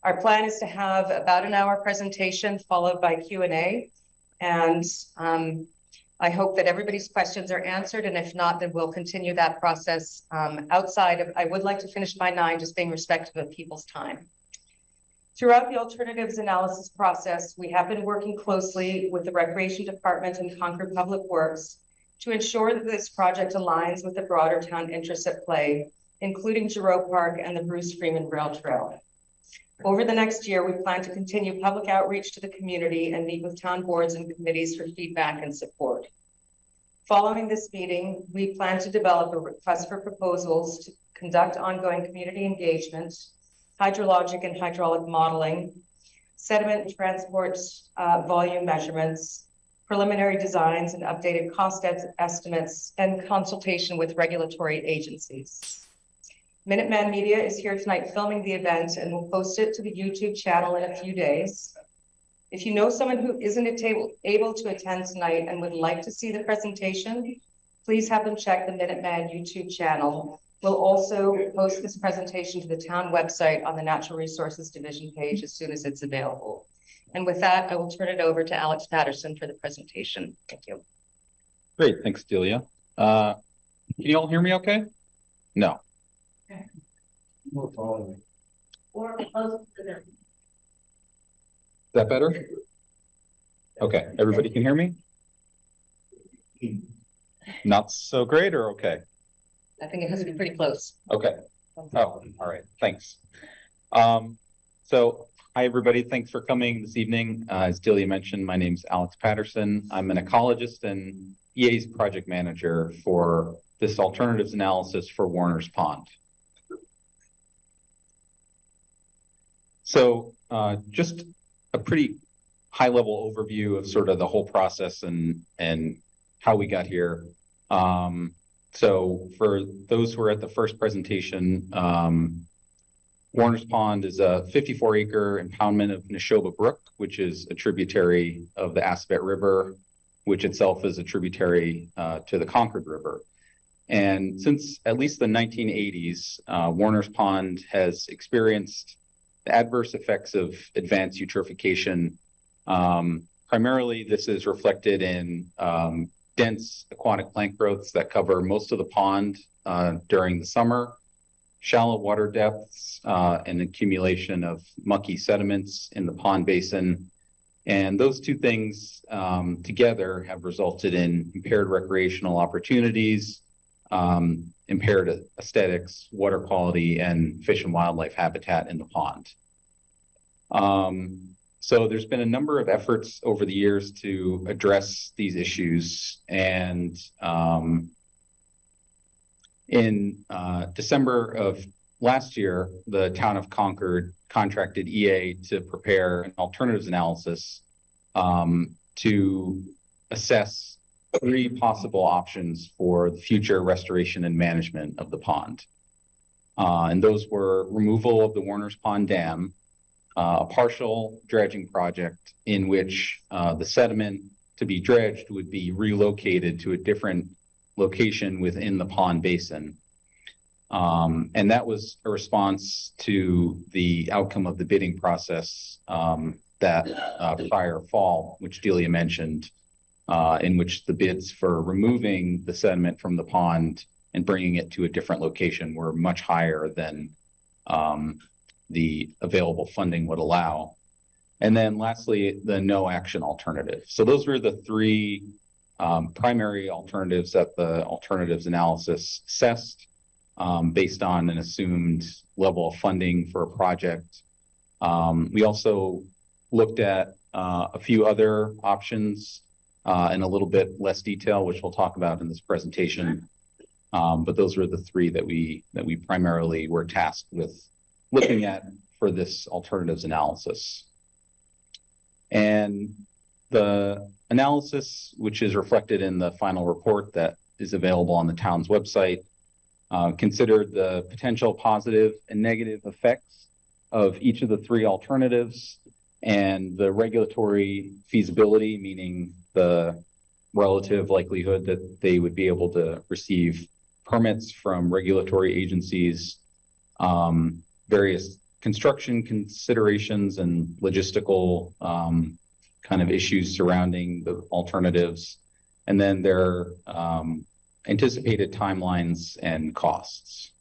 Our plan is to have about an hour presentation followed by Q&A. And I hope that everybody's questions are answered. And if not, then we'll continue that process outside of, I would like to finish by 9, just being respectful of people's time. Throughout the alternatives analysis process, we have been working closely with the Recreation Department and Concord Public Works to ensure that this project aligns with the broader town interests at play, including Giroux Park and the Bruce Freeman Rail Trail. Over the next year, we plan to continue public outreach to the community and meet with town boards and committees for feedback and support. Following this meeting, we plan to develop a request for proposals to conduct ongoing community engagement, hydrologic and hydraulic modeling, sediment transport volume measurements, preliminary designs and updated cost estimates, and consultation with regulatory agencies. Minuteman Media is here tonight filming the event and will post it to the YouTube channel in a few days. If you know someone who isn't able to attend tonight and would like to see the presentation, please have them check the Minuteman YouTube channel. We'll also post this presentation to the town website on the Natural Resources Division page as soon as it's available. And with that, I will turn it over to Alex Patterson for the presentation. Thank you. Great, thanks, Delia. Can you all hear me okay? No. Okay. Or close to them. Is that better? Okay, everybody can hear me? Not so great or okay? I think it has to be pretty close. Okay. Oh, all right, thanks. So hi, everybody. Thanks for coming this evening. As Delia mentioned, my name's Alex Patterson. I'm an ecologist and EA's project manager for this alternatives analysis for Warner's Pond. So just a pretty high-level overview of sort of the whole process and how we got here. So for those who are at the first presentation, Warner's Pond is a 54-acre impoundment of Neshoba Brook, which is a tributary of the Assabet River, which itself is a tributary to the Concord River. And since at least the 1980s, Warner's Pond has experienced the adverse effects of advanced eutrophication. Primarily, this is reflected in dense aquatic plant growths that cover most of the pond during the summer, shallow water depths, and accumulation of mucky sediments in the pond basin. And those two things together have resulted in impaired recreational opportunities, impaired aesthetics, water quality, and fish and wildlife habitat in the pond. So there's been a number of efforts over the years to address these issues. And in December of last year, the town of Concord contracted EA to prepare an alternatives analysis to assess 3 possible options for the future restoration and management of the pond. And those were removal of the Warner's Pond Dam, a partial dredging project in which the sediment to be dredged would be relocated to a different location within the pond basin. And that was a response to the outcome of the bidding process that prior fall, which Delia mentioned, in which the bids for removing the sediment from the pond and bringing it to a different location were much higher than the available funding would allow. And then lastly, the no action alternative. So those were the 3 primary alternatives that the alternatives analysis assessed based on an assumed level of funding for a project. We also looked at a few other options in a little bit less detail, which we'll talk about in this presentation. But those were the 3 that we primarily were tasked with looking at for this alternatives analysis. And the analysis, which is reflected in the final report that is available on the town's website, considered the potential positive and negative effects of each of the 3 alternatives and the regulatory feasibility, meaning the relative likelihood that they would be able to receive permits from regulatory agencies, various construction considerations and logistical kind of issues surrounding the alternatives, and then their anticipated timelines and costs.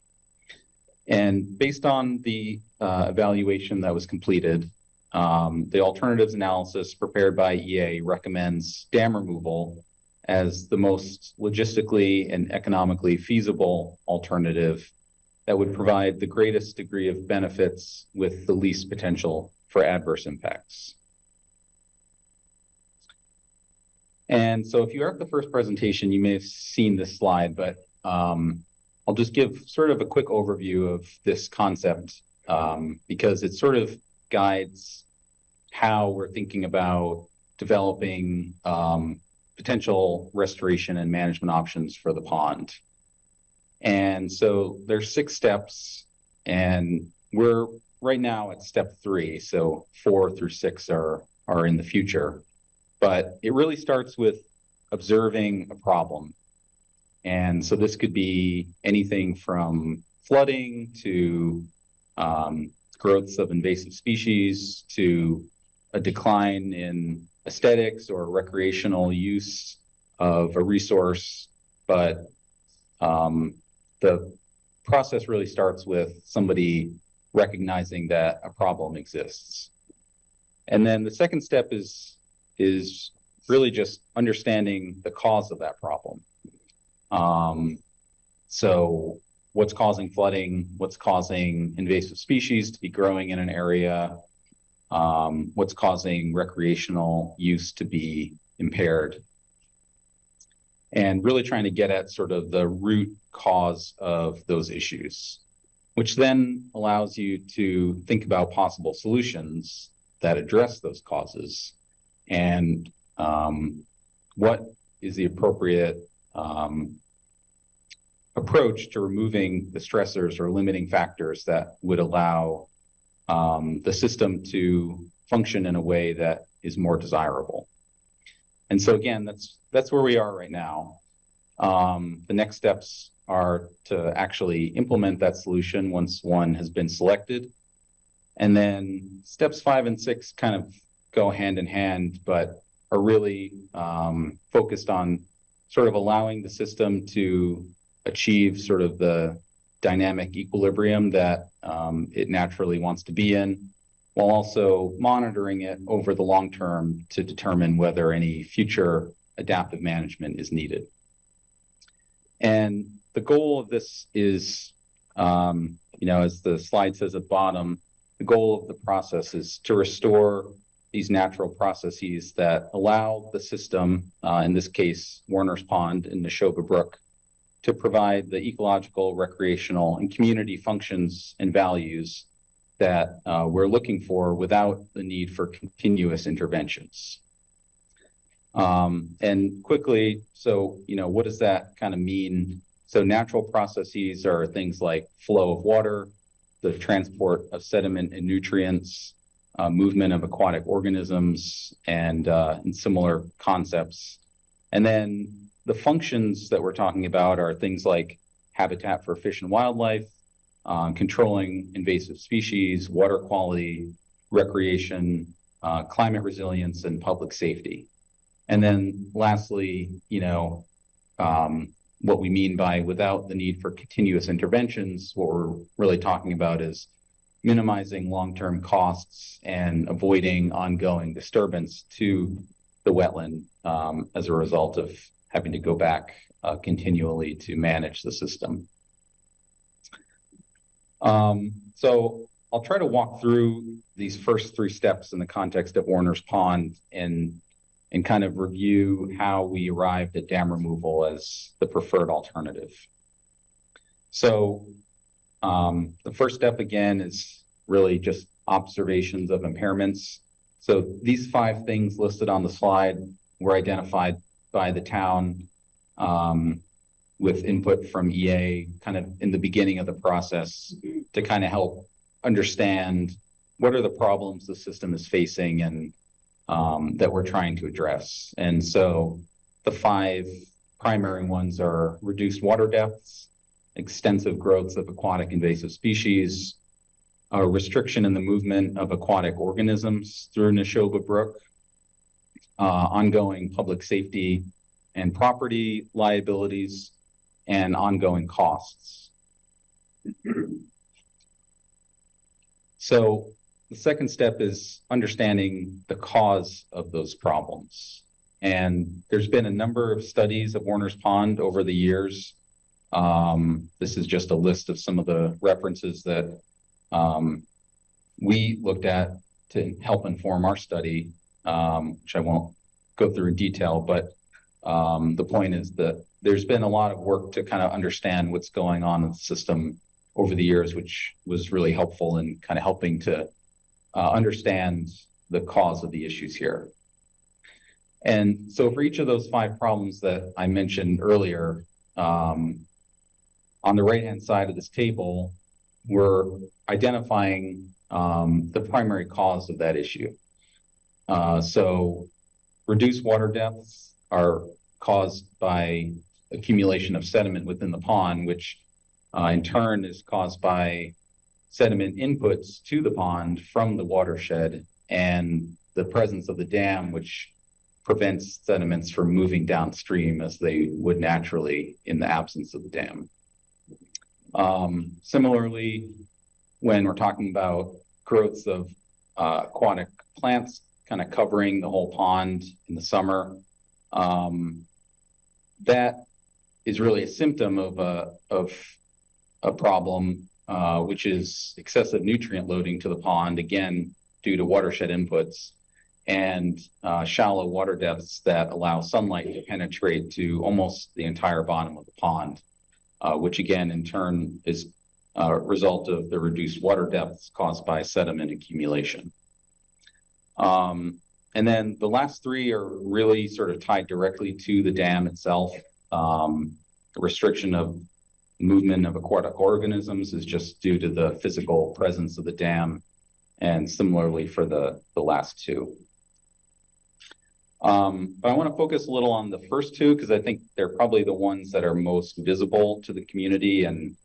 And based on the evaluation that was completed, the alternatives analysis prepared by EA recommends dam removal as the most logistically and economically feasible alternative that would provide the greatest degree of benefits with the least potential for adverse impacts. And so if you were at the first presentation, you may have seen this slide, but I'll just give sort of a quick overview of this concept because it sort of guides how we're thinking about developing potential restoration and management options for the pond. And so there's 6 steps, and we're right now at step 3. So 4 through 6 are in the future. But it really starts with observing a problem. And so this could be anything from flooding to growths of invasive species to a decline in aesthetics or recreational use of a resource. But the process really starts with somebody recognizing that a problem exists. And then the second step is really just understanding the cause of that problem. So what's causing flooding, what's causing invasive species to be growing in an area, what's causing recreational use to be impaired, and really trying to get at sort of the root cause of those issues, which then allows you to think about possible solutions that address those causes and what is the appropriate approach to removing the stressors or limiting factors that would allow the system to function in a way that is more desirable. And so again, that's where we are right now. The next steps are to actually implement that solution once one has been selected. And then steps 5 and 6 kind of go hand in hand, but are really focused on sort of allowing the system to achieve sort of the dynamic equilibrium that it naturally wants to be in, while also monitoring it over the long term to determine whether any future adaptive management is needed. And the goal of this is, as the slide says at the bottom, the goal of the process is to restore these natural processes that allow the system, in this case, Warner's Pond and Neshoba Brook, to provide the ecological, recreational, and community functions and values that we're looking for without the need for continuous interventions. And quickly, so, what does that kind of mean? So natural processes are things like flow of water, the transport of sediment and nutrients, movement of aquatic organisms, and similar concepts. And then the functions that we're talking about are things like habitat for fish and wildlife, controlling invasive species, water quality, recreation, climate resilience, and public safety. And then lastly, what we mean by without the need for continuous interventions, what we're really talking about is minimizing long-term costs and avoiding ongoing disturbance to the wetland as a result of having to go back continually to manage the system. So I'll try to walk through these first 3 steps in the context of Warner's Pond and kind of review how we arrived at dam removal as the preferred alternative. So the first step, again, is really just observations of impairments. So these 5 things listed on the slide were identified by the town with input from EA kind of in the beginning of the process to kind of help understand what are the problems the system is facing and that we're trying to address. And so the 5 primary ones are reduced water depths, extensive growths of aquatic invasive species, a restriction in the movement of aquatic organisms through Neshoba Brook, ongoing public safety and property liabilities, and ongoing costs. So the second step is understanding the cause of those problems. And there's been a number of studies of Warner's Pond over the years. This is just a list of some of the references that we looked at to help inform our study, which I won't go through in detail, but the point is that there's been a lot of work to kind of understand what's going on in the system over the years, which was really helpful in kind of helping to understand the cause of the issues here. And so for each of those 5 problems that I mentioned earlier, on the right-hand side of this table, we're identifying the primary cause of that issue. So reduced water depths are caused by accumulation of sediment within the pond, which in turn is caused by sediment inputs to the pond from the watershed and the presence of the dam, which prevents sediments from moving downstream as they would naturally in the absence of the dam. Similarly, when we're talking about growths of aquatic plants kind of covering the whole pond in the summer, that is really a symptom of a problem, which is excessive nutrient loading to the pond, again, due to watershed inputs and shallow water depths that allow sunlight to penetrate to almost the entire bottom of the pond, which again, in turn, is a result of the reduced water depths caused by sediment accumulation. And then the last 3 are really sort of tied directly to the dam itself. The restriction of movement of aquatic organisms is just due to the physical presence of the dam, and similarly for the last 2. But I want to focus a little on the first 2 because I think they're probably the ones that are most visible to the community and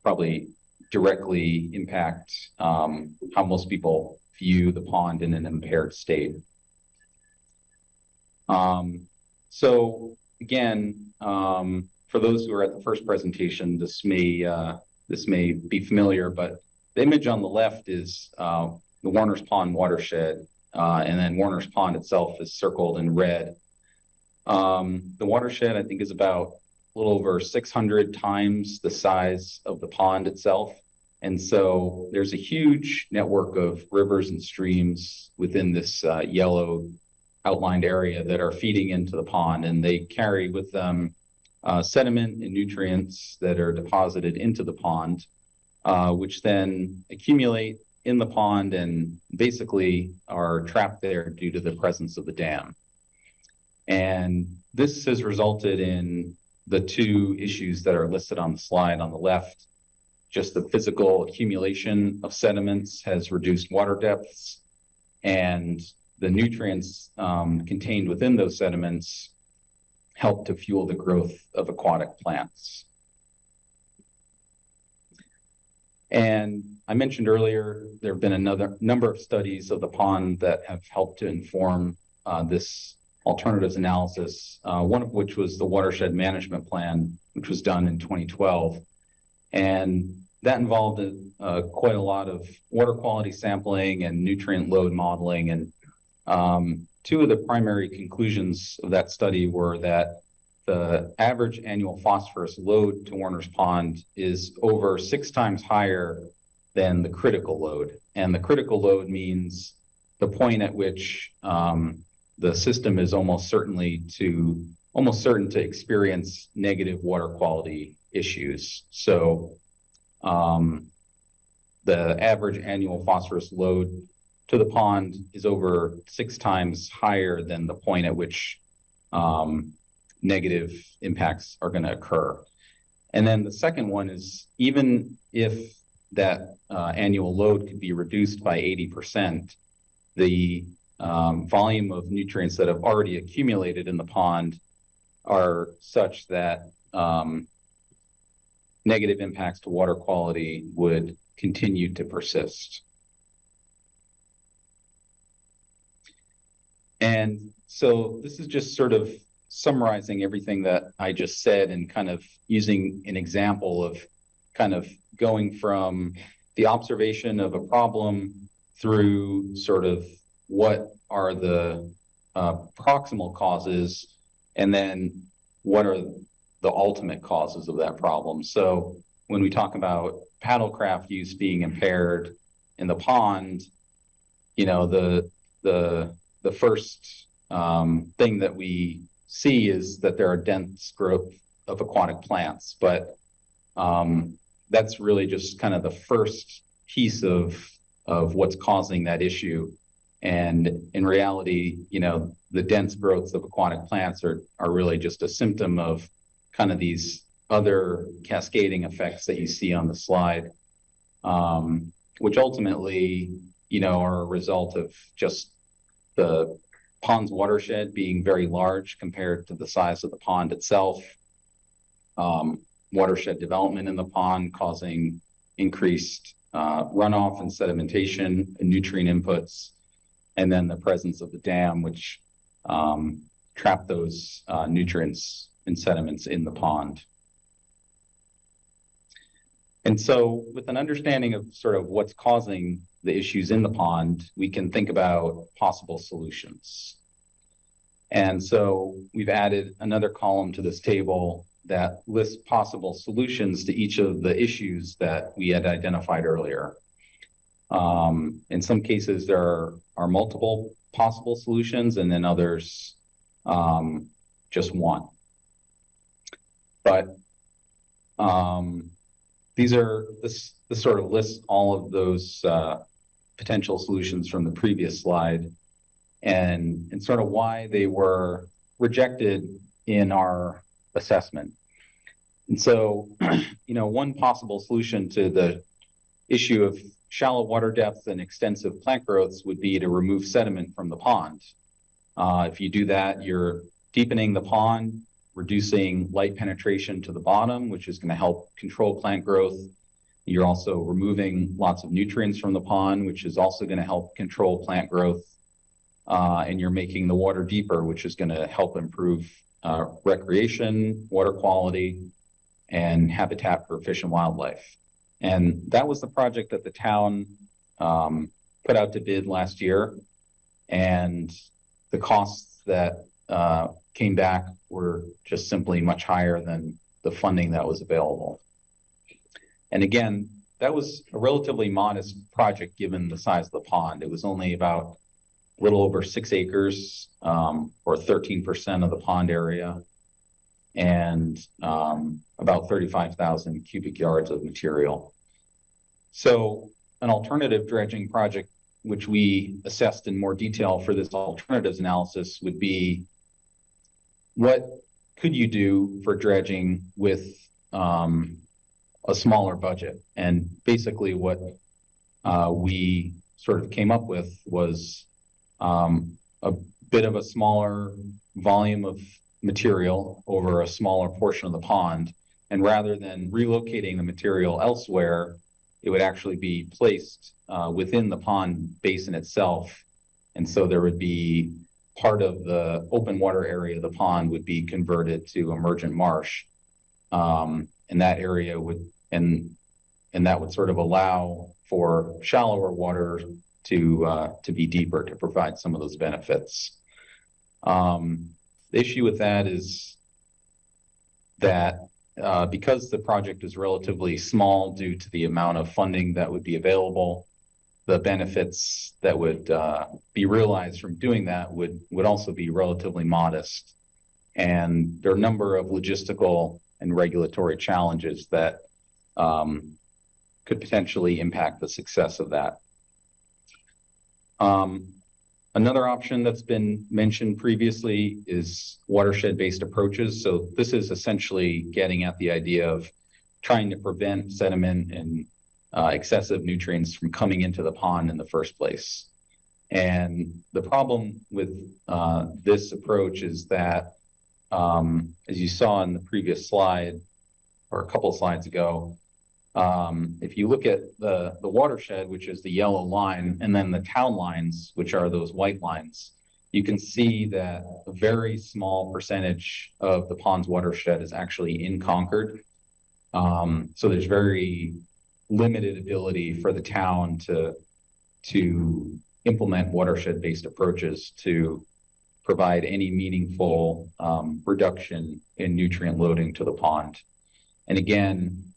probably directly impact how most people view the pond in an impaired state. So again, for those who are at the first presentation, this may be familiar, but the image on the left is the Warner's Pond watershed, and then Warner's Pond itself is circled in red. The watershed, I think, is about a little over 600 times the size of the pond itself. And so there's a huge network of rivers and streams within this yellow outlined area that are feeding into the pond, and they carry with them sediment and nutrients that are deposited into the pond, which then accumulate in the pond and basically are trapped there due to the presence of the dam. And this has resulted in the 2 issues that are listed on the slide on the left. Just the physical accumulation of sediments has reduced water depths, and the nutrients contained within those sediments help to fuel the growth of aquatic plants. And I mentioned earlier, there have been another number of studies of the pond that have helped to inform this alternatives analysis, one of which was the Watershed Management Plan, which was done in 2012. And that involved quite a lot of water quality sampling and nutrient load modeling. And 2 of the primary conclusions of that study were that the average annual phosphorus load to Warner's Pond is over 6 times higher than the critical load. And the critical load means the point at which the system is almost certain to experience negative water quality issues. So the average annual phosphorus load to the pond is over 6 times higher than the point at which negative impacts are going to occur. And then the second one is, even if that annual load could be reduced by 80%, the volume of nutrients that have already accumulated in the pond are such that negative impacts to water quality would continued to persist. And so this is just sort of summarizing everything that I just said and kind of using an example of kind of going from the observation of a problem through sort of what are the proximal causes, and then what are the ultimate causes of that problem. So when we talk about paddlecraft use being impaired in the pond, you know, the first thing that we see is that there are dense growth of aquatic plants, but that's really just kind of the first piece of what's causing that issue. And in reality, you know, the dense growths of aquatic plants are really just a symptom of kind of these other cascading effects that you see on the slide, which ultimately, you know, are a result of just the pond's watershed being very large compared to the size of the pond itself. Watershed development in the pond causing increased runoff and sedimentation and nutrient inputs, and then the presence of the dam, which trap those nutrients and sediments in the pond. And so with an understanding of sort of what's causing the issues in the pond, we can think about possible solutions. And so we've added another column to this table that lists possible solutions to each of the issues that we had identified earlier. In some cases, there are multiple possible solutions, and then others, just one. But this sort of lists all of those potential solutions from the previous slide, and sort of why they were rejected in our assessment. And so, you know, one possible solution to the issue of shallow water depth and extensive plant growths would be to remove sediment from the pond. If you do that, you're deepening the pond, reducing light penetration to the bottom, which is going to help control plant growth. You're also removing lots of nutrients from the pond, which is also going to help control plant growth. And you're making the water deeper, which is going to help improve recreation, water quality, and habitat for fish and wildlife. And that was the project that the town put out to bid last year. And the costs that came back were just simply much higher than the funding that was available. And again, that was a relatively modest project given the size of the pond. It was only about a little over 6 acres, or 13% of the pond area, and about 35,000 cubic yards of material. So an alternative dredging project, which we assessed in more detail for this alternatives analysis, would be, what could you do for dredging with a smaller budget? And basically what we sort of came up with was a bit of a smaller volume of material over a smaller portion of the pond. And rather than relocating the material elsewhere, it would actually be placed within the pond basin itself. And so there would be part of the open water area of the pond would be converted to emergent marsh. And that area would, and that would sort of allow for shallower water to be deeper, to provide some of those benefits. The issue with that is that because the project is relatively small due to the amount of funding that would be available, the benefits that would be realized from doing that would also be relatively modest. And there are a number of logistical and regulatory challenges that could potentially impact the success of that. Another option that's been mentioned previously is watershed-based approaches. So this is essentially getting at the idea of trying to prevent sediment and excessive nutrients from coming into the pond in the first place. And the problem with this approach is that, as you saw in the previous slide, or a couple of slides ago, If you look at the watershed, which is the yellow line, and then the town lines, which are those white lines, you can see that a very small percentage of the pond's watershed is actually in Concord. So there's very limited ability for the town to implement watershed-based approaches to provide any meaningful reduction in nutrient loading to the pond. And again,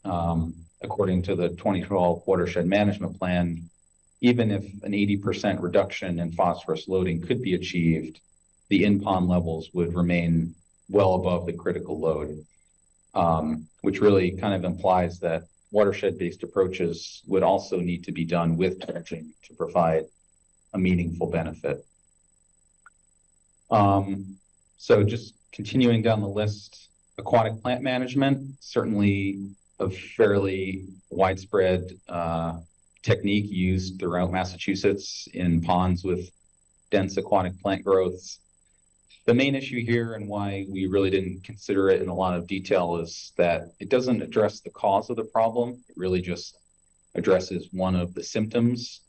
according to the 2012 watershed management plan, even if an 80% reduction in phosphorus loading could be achieved, the in-pond levels would remain well above the critical load, which really kind of implies that watershed-based approaches would also need to be done with dredging to provide a meaningful benefit. So just continuing down the list, aquatic plant management, certainly a fairly widespread technique used throughout Massachusetts in ponds with dense aquatic plant growths. The main issue here and why we really didn't consider it in a lot of detail is that it doesn't address the cause of the problem. It really just addresses one of the symptoms.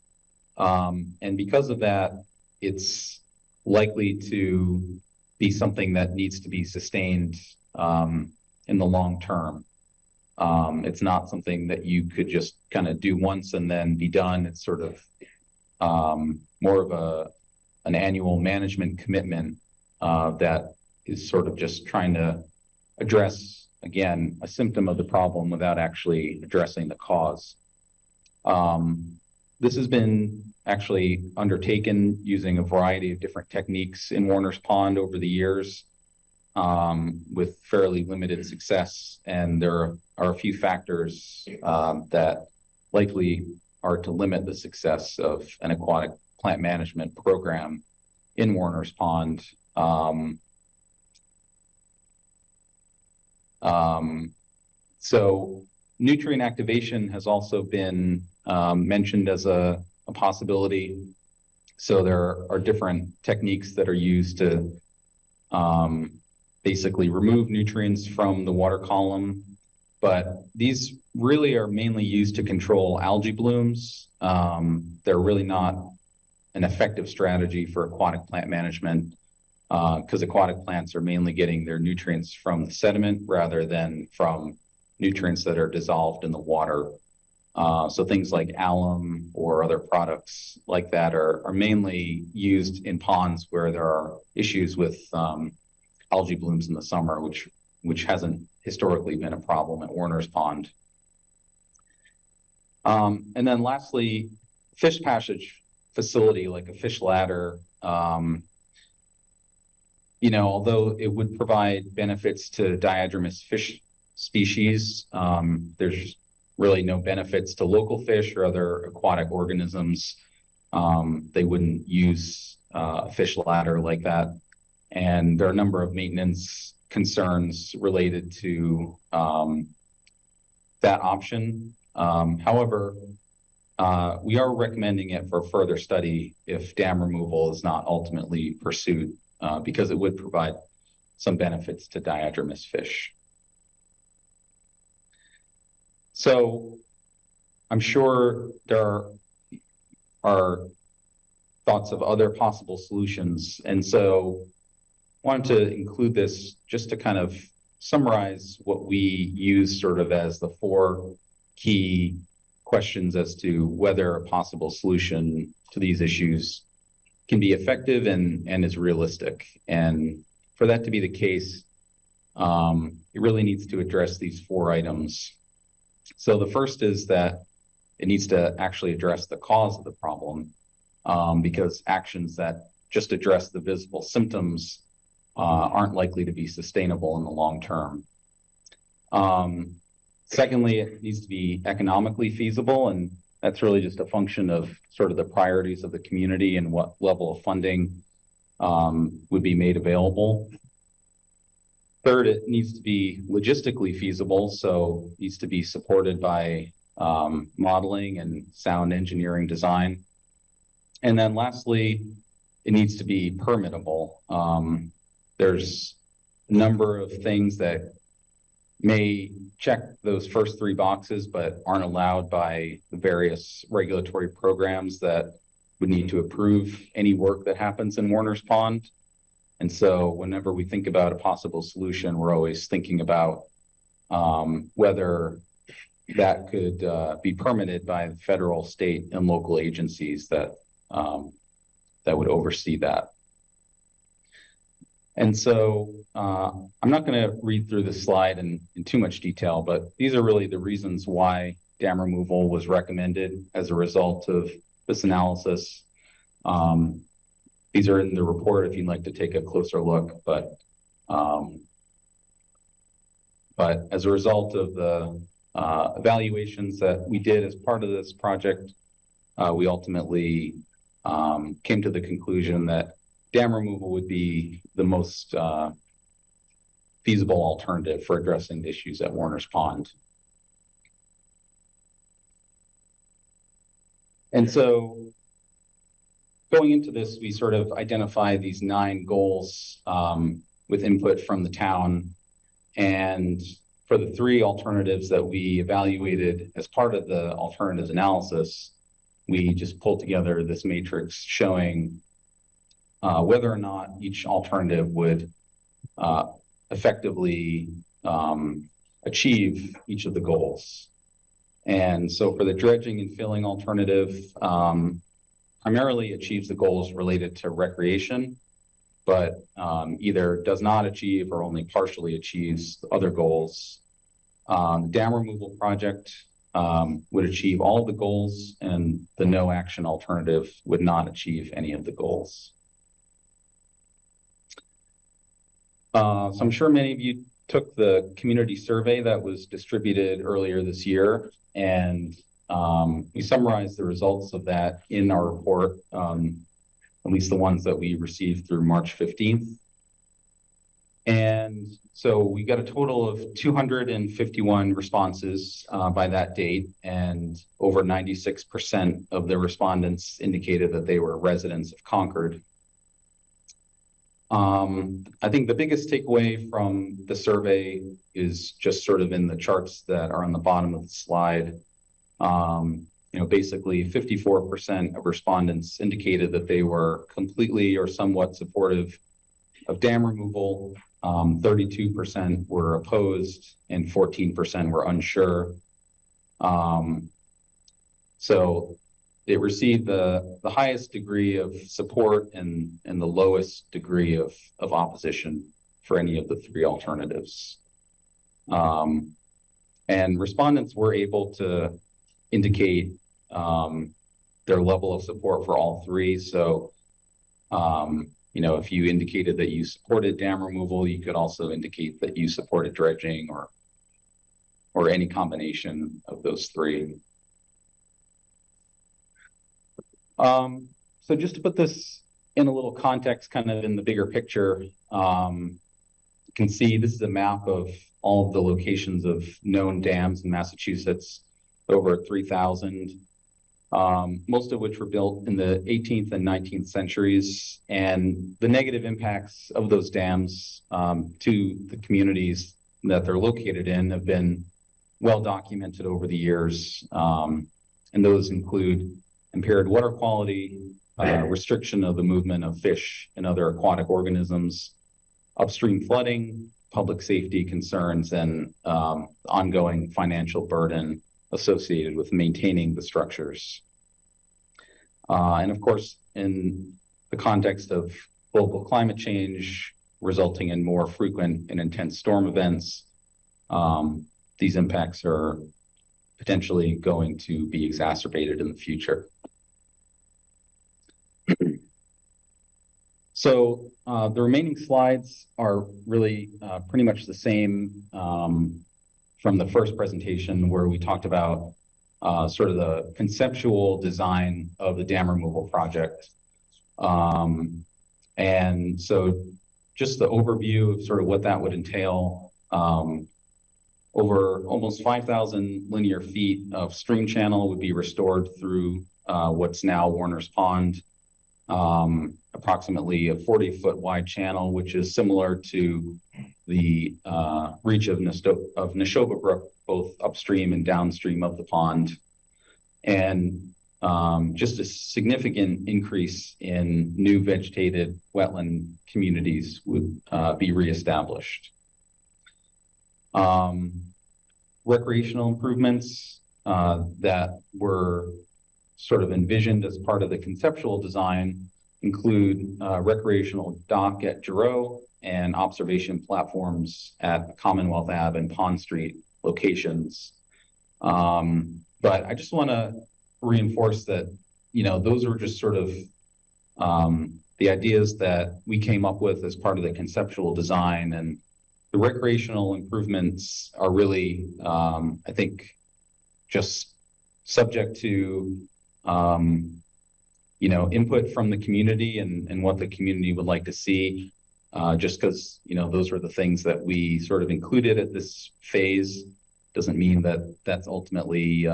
And because of that, it's likely to be something that needs to be sustained in the long term. It's not something that you could just kind of do once and then be done. It's sort of more of an annual management commitment that is sort of just trying to address, again, a symptom of the problem without actually addressing the cause. This has been actually undertaken using a variety of different techniques in Warner's Pond over the years with fairly limited success. And there are a few factors that likely are to limit the success of an aquatic plant management program in Warner's Pond. So nutrient activation has also been mentioned as a possibility. So there are different techniques that are used to basically remove nutrients from the water column, but these really are mainly used to control algae blooms. They're really not an effective strategy for aquatic plant management because aquatic plants are mainly getting their nutrients from the sediment rather than from nutrients that are dissolved in the water. So things like alum or other products like that are mainly used in ponds where there are issues with algae blooms in the summer, which hasn't historically been a problem at Warner's Pond. And then lastly, fish passage facility like a fish ladder, although it would provide benefits to diadromous fish species, there's really no benefits to local fish or other aquatic organisms. They wouldn't use a fish ladder like that. And there are a number of maintenance concerns related to that option. However, we are recommending it for further study if dam removal is not ultimately pursued, because it would provide some benefits to diadromous fish. So I'm sure there are thoughts of other possible solutions. And so I wanted to include this just to kind of summarize what we use sort of as the 4 key questions as to whether a possible solution to these issues can be effective and is realistic. And for that to be the case, it really needs to address these 4 items. So the first is that it needs to actually address the cause of the problem, because actions that just address the visible symptoms aren't likely to be sustainable in the long term. Secondly, it needs to be economically feasible, and that's really just a function of sort of the priorities of the community and what level of funding would be made available. Third, it needs to be logistically feasible, so it needs to be supported by modeling and sound engineering design. And then lastly, it needs to be permittable. There's a number of things that may check those first three boxes, but aren't allowed by the various regulatory programs that would need to approve any work that happens in Warner's Pond. And so whenever we think about a possible solution, we're always thinking about whether that could be permitted by the federal, state, and local agencies that that would oversee that. And so I'm not going to read through this slide in too much detail, but these are really the reasons why dam removal was recommended as a result of this analysis. These are in the report if you'd like to take a closer look, but as a result of the evaluations that we did as part of this project, we ultimately came to the conclusion that dam removal would be the most feasible alternative for addressing issues at Warner's Pond. And so going into this, we sort of identify these 9 goals with input from the town. And for the 3 alternatives that we evaluated as part of the alternatives analysis, we just pulled together this matrix showing whether or not each alternative would effectively achieve each of the goals. And so for the dredging and filling alternative, primarily achieves the goals related to recreation, but either does not achieve or only partially achieves other goals. The dam removal project would achieve all of the goals, and the no action alternative would not achieve any of the goals. So I'm sure many of you took the community survey that was distributed earlier this year, and we summarized the results of that in our report, at least the ones that we received through March 15th. And so we got a total of 251 responses by that date, and over 96% of the respondents indicated that they were residents of Concord. I think the biggest takeaway from the survey is just sort of in the charts that are on the bottom of the slide. Basically 54% of respondents indicated that they were completely or somewhat supportive of dam removal. 32% were opposed and 14% were unsure. So it received the highest degree of support and the lowest degree of opposition for any of the 3 alternatives. And respondents were able to indicate their level of support for all 3. So, if you indicated that you supported dam removal, you could also indicate that you supported dredging or any combination of those 3. So just to put this in a little context, kind of in the bigger picture, you can see this is a map of all of the locations of known dams in Massachusetts, over 3,000, most of which were built in the 18th and 19th centuries. And the negative impacts of those dams to the communities that they're located in have been well documented over the years. And those include impaired water quality, restriction of the movement of fish and other aquatic organisms, upstream flooding, public safety concerns, and ongoing financial burden associated with maintaining the structures. And of course, in the context of global climate change resulting in more frequent and intense storm events, these impacts are potentially going to be exacerbated in the future. So the remaining slides are really pretty much the same from the first presentation, where we talked about sort of the conceptual design of the dam removal project. And so just the overview of sort of what that would entail, over almost 5,000 linear feet of stream channel would be restored through what's now Warner's Pond. Approximately a 40-foot wide channel, which is similar to the reach of Neshoba Brook, both upstream and downstream of the pond, and just a significant increase in new vegetated wetland communities would be reestablished. Recreational improvements that were sort of envisioned as part of the conceptual design include recreational dock at Giroux and observation platforms at Commonwealth Ave and Pond Street locations. But I just want to reinforce that, those are just sort of the ideas that we came up with as part of the conceptual design, and the recreational improvements are really, I think, just subject to, input from the community and what the community would like to see. Just because, those were the things that we sort of included at this phase doesn't mean that that's ultimately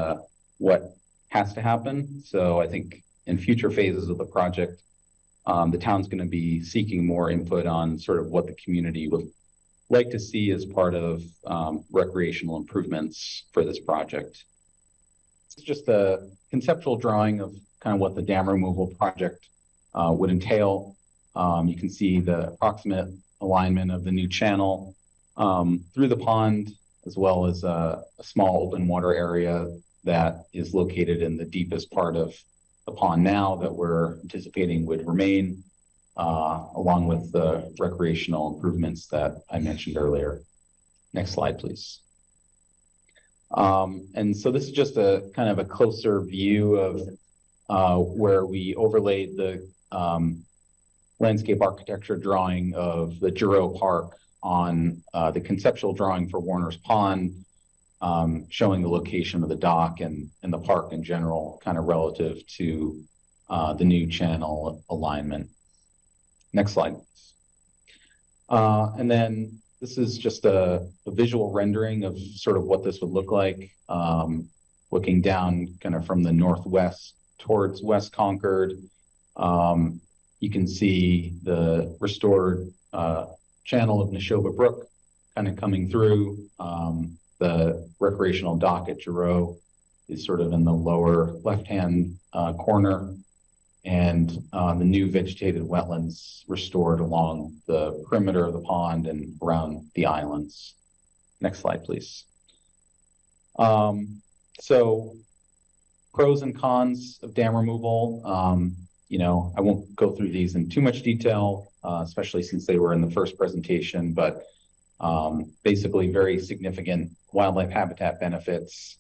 what has to happen. So I think in future phases of the project, the town's going to be seeking more input on sort of what the community would like to see as part of recreational improvements for this project. It's just a conceptual drawing of kind of what the dam removal project would entail. You can see the approximate alignment of the new channel through the pond, as well as a small open water area that is located in the deepest part of the pond now that we're anticipating would remain, along with the recreational improvements that I mentioned earlier. Next slide, please. And so this is just a kind of a closer view of where we overlaid the landscape architecture drawing of the Giroux Park on the conceptual drawing for Warner's Pond, showing the location of the dock and the park in general, kind of relative to the new channel alignment. Next slide. And then this is just a visual rendering of sort of what this would look like, looking down kind of from the northwest towards West Concord. You can see the restored channel of Neshoba Brook kind of coming through. The recreational dock at Giroux is sort of in the lower left-hand corner, and the new vegetated wetlands restored along the perimeter of the pond and around the islands. Next slide, please. So pros and cons of dam removal. I won't go through these in too much detail, especially since they were in the first presentation, but basically very significant wildlife habitat benefits.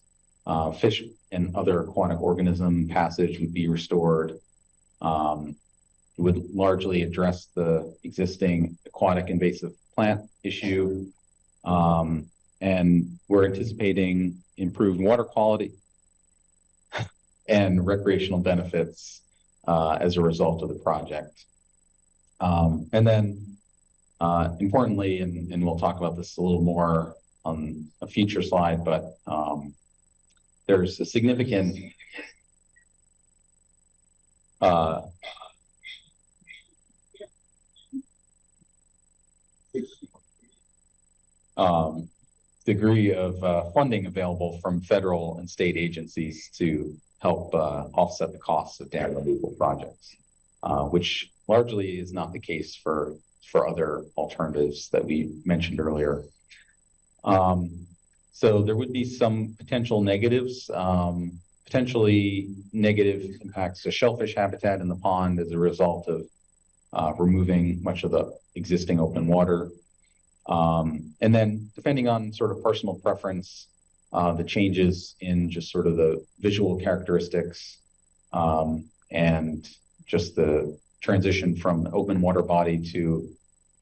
Fish and other aquatic organism passage would be restored. It would largely address the existing aquatic invasive plant issue. And we're anticipating improved water quality and recreational benefits as a result of the project. And then importantly, and we'll talk about this a little more on a future slide, but there's a significant degree of funding available from federal and state agencies to help offset the costs of dam removal projects, which largely is not the case for other alternatives that we mentioned earlier. So there would be some potential negatives, potentially negative impacts to shellfish habitat in the pond as a result of removing much of the existing open water. And then depending on sort of personal preference, the changes in just sort of the visual characteristics and just the transition from an open water body to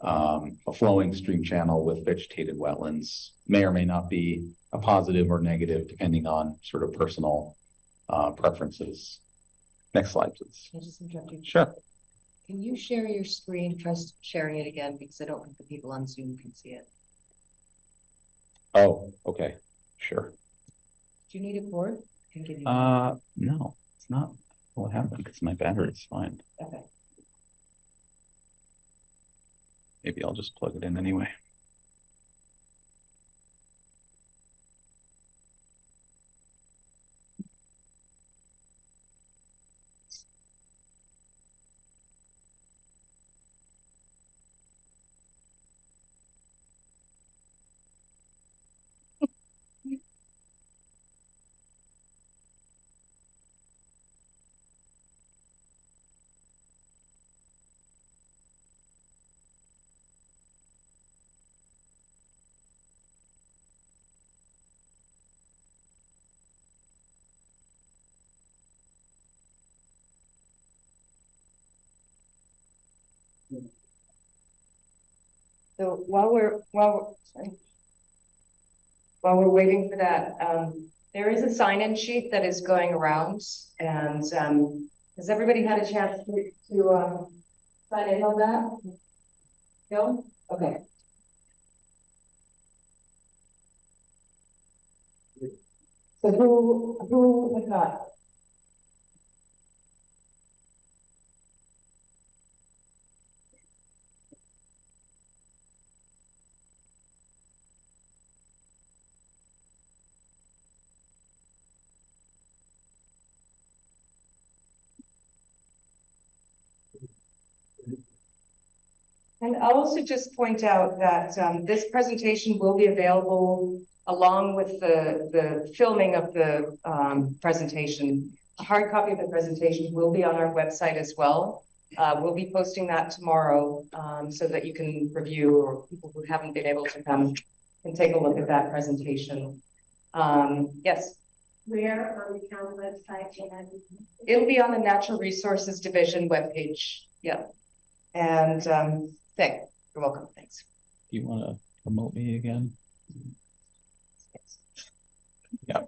a flowing stream channel with vegetated wetlands may or may not be a positive or negative depending on sort of personal preferences. Next slide, please. Can I just interrupt you? Sure. Can you share your screen? Try sharing it again because I don't think the people on Zoom can see it. Oh, okay. Sure. Do you need a cord? I can give you. No, it's not what happened because my battery's fine. Okay. Maybe I'll just plug it in anyway. So while we're waiting for that, there is a sign-in sheet that is going around, and has everybody had a chance to sign in on that? No? Okay. So who has not? And I'll also just point out that this presentation will be available along with the filming of the presentation. A hard copy of the presentation will be on our website as well. We'll be posting that tomorrow so that you can review, or people who haven't been able to come can take a look at that presentation. Yes. Where on the town website? It'll be on the Natural Resources Division webpage. Yeah. And you're welcome. Thanks. Do you want to promote me again? Yeah.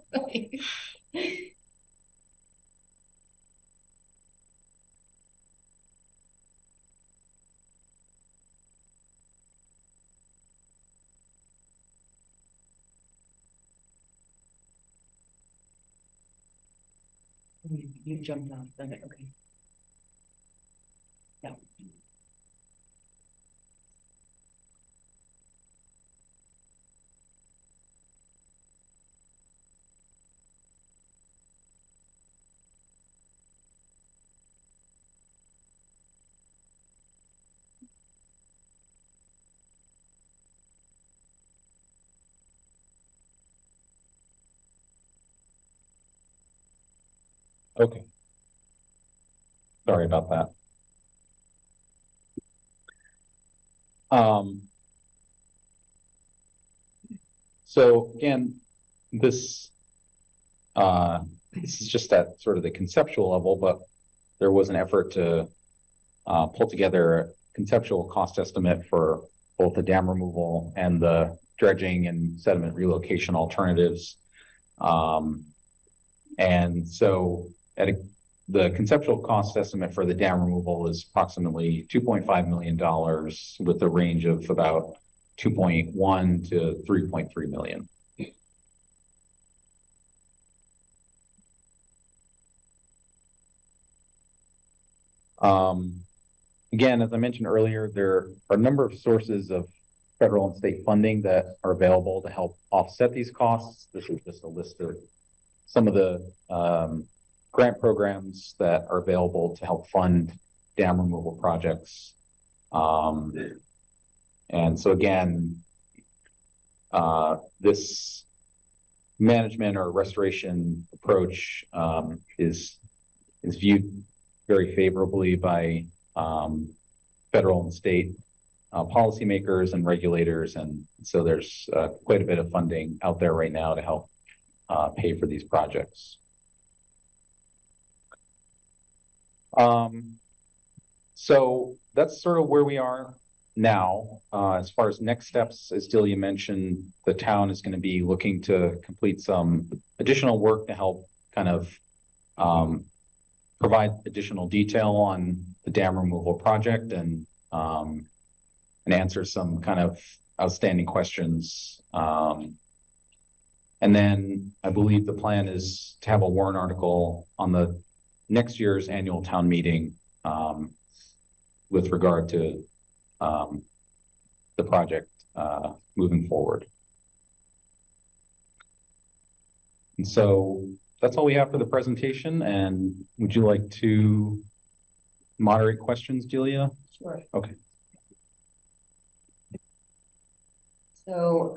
You jumped off. Okay. Yeah. Okay. Sorry about that. So again, this is just at sort of the conceptual level, but there was an effort to pull together a conceptual cost estimate for both the dam removal and the dredging and sediment relocation alternatives. And so the conceptual cost estimate for the dam removal is approximately $2.5 million with a range of about 2.1 to 3.3 million. Again, as I mentioned earlier, there are a number of sources of federal and state funding that are available to help offset these costs. This is just a list of some of the grant programs that are available to help fund dam removal projects. And so again, this management or restoration approach is viewed very favorably by federal and state policymakers and regulators. And so there's quite a bit of funding out there right now to help pay for these projects. So that's sort of where we are now. As far as next steps, as Delia mentioned, the town is going to be looking to complete some additional work to help kind of provide additional detail on the dam removal project and answer some kind of outstanding questions. And then I believe the plan is to have a warrant article on the next year's annual town meeting with regard to the project moving forward. And so that's all we have for the presentation. And would you like to moderate questions, Delia? Sure. Okay. So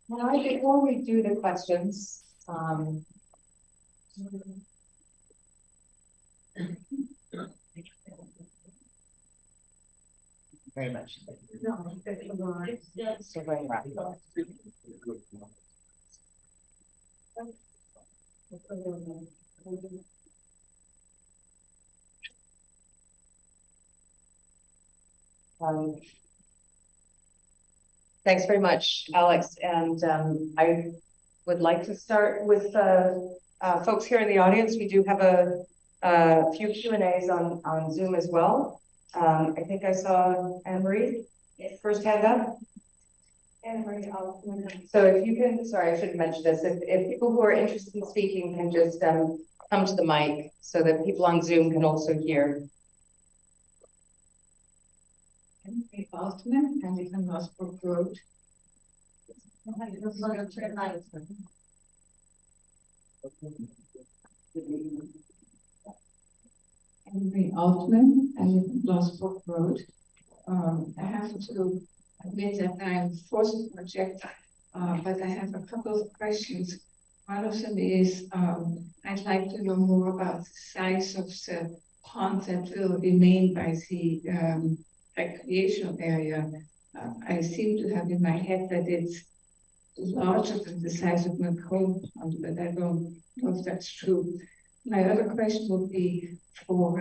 before we do the questions, very much. So very rapid. Thanks very much, Alex. And I would like to start with folks here in the audience. We do have a few Q&As on Zoom as well. I think I saw Anne-Marie first hand up. So if you can, sorry, I should mention this. If people who are interested in speaking can just come to the mic so that people on Zoom can also hear. Anne-Marie Altman, I live in Mossbrook Road. Anne-Marie Altman, I live in Mossbrook Road. I have to admit that I'm forced to project, but I have a couple of questions. One of them is, I'd like to know more about the size of the pond that will remain by the recreational area. I seem to have in my head that it's larger than the size of Macomb Pond, but I don't know if that's true. My other question would be for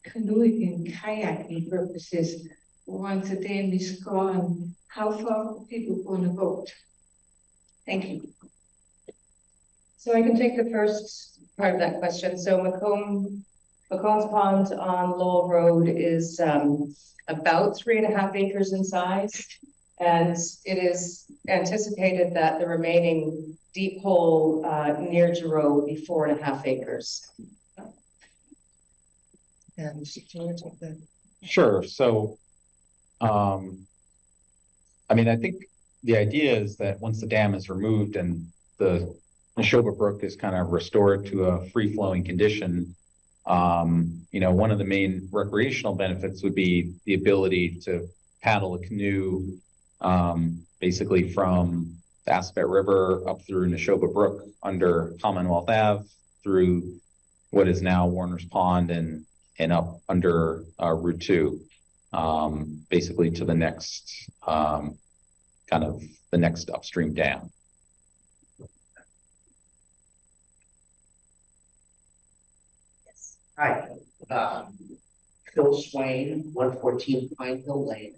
canoeing and kayaking purposes. Once the dam is gone, how far are people going to boat? Thank you. So I can take the first part of that question. So Macomb's Pond on Lowell Road is about 3.5 acres in size. And it is anticipated that the remaining deep hole near Giroux will be 4.5 acres. And do you want to take the... Sure. So, I mean, I think the idea is that once the dam is removed and the Neshoba Brook is kind of restored to a free-flowing condition, you know, one of the main recreational benefits would be the ability to paddle a canoe basically from the Aspet River up through Neshoba Brook under Commonwealth Ave through what is now Warner's Pond and up under Route 2, basically to the next kind of the next upstream dam. Yes. Hi, Phil Swain, 114 Pine Hill Lane.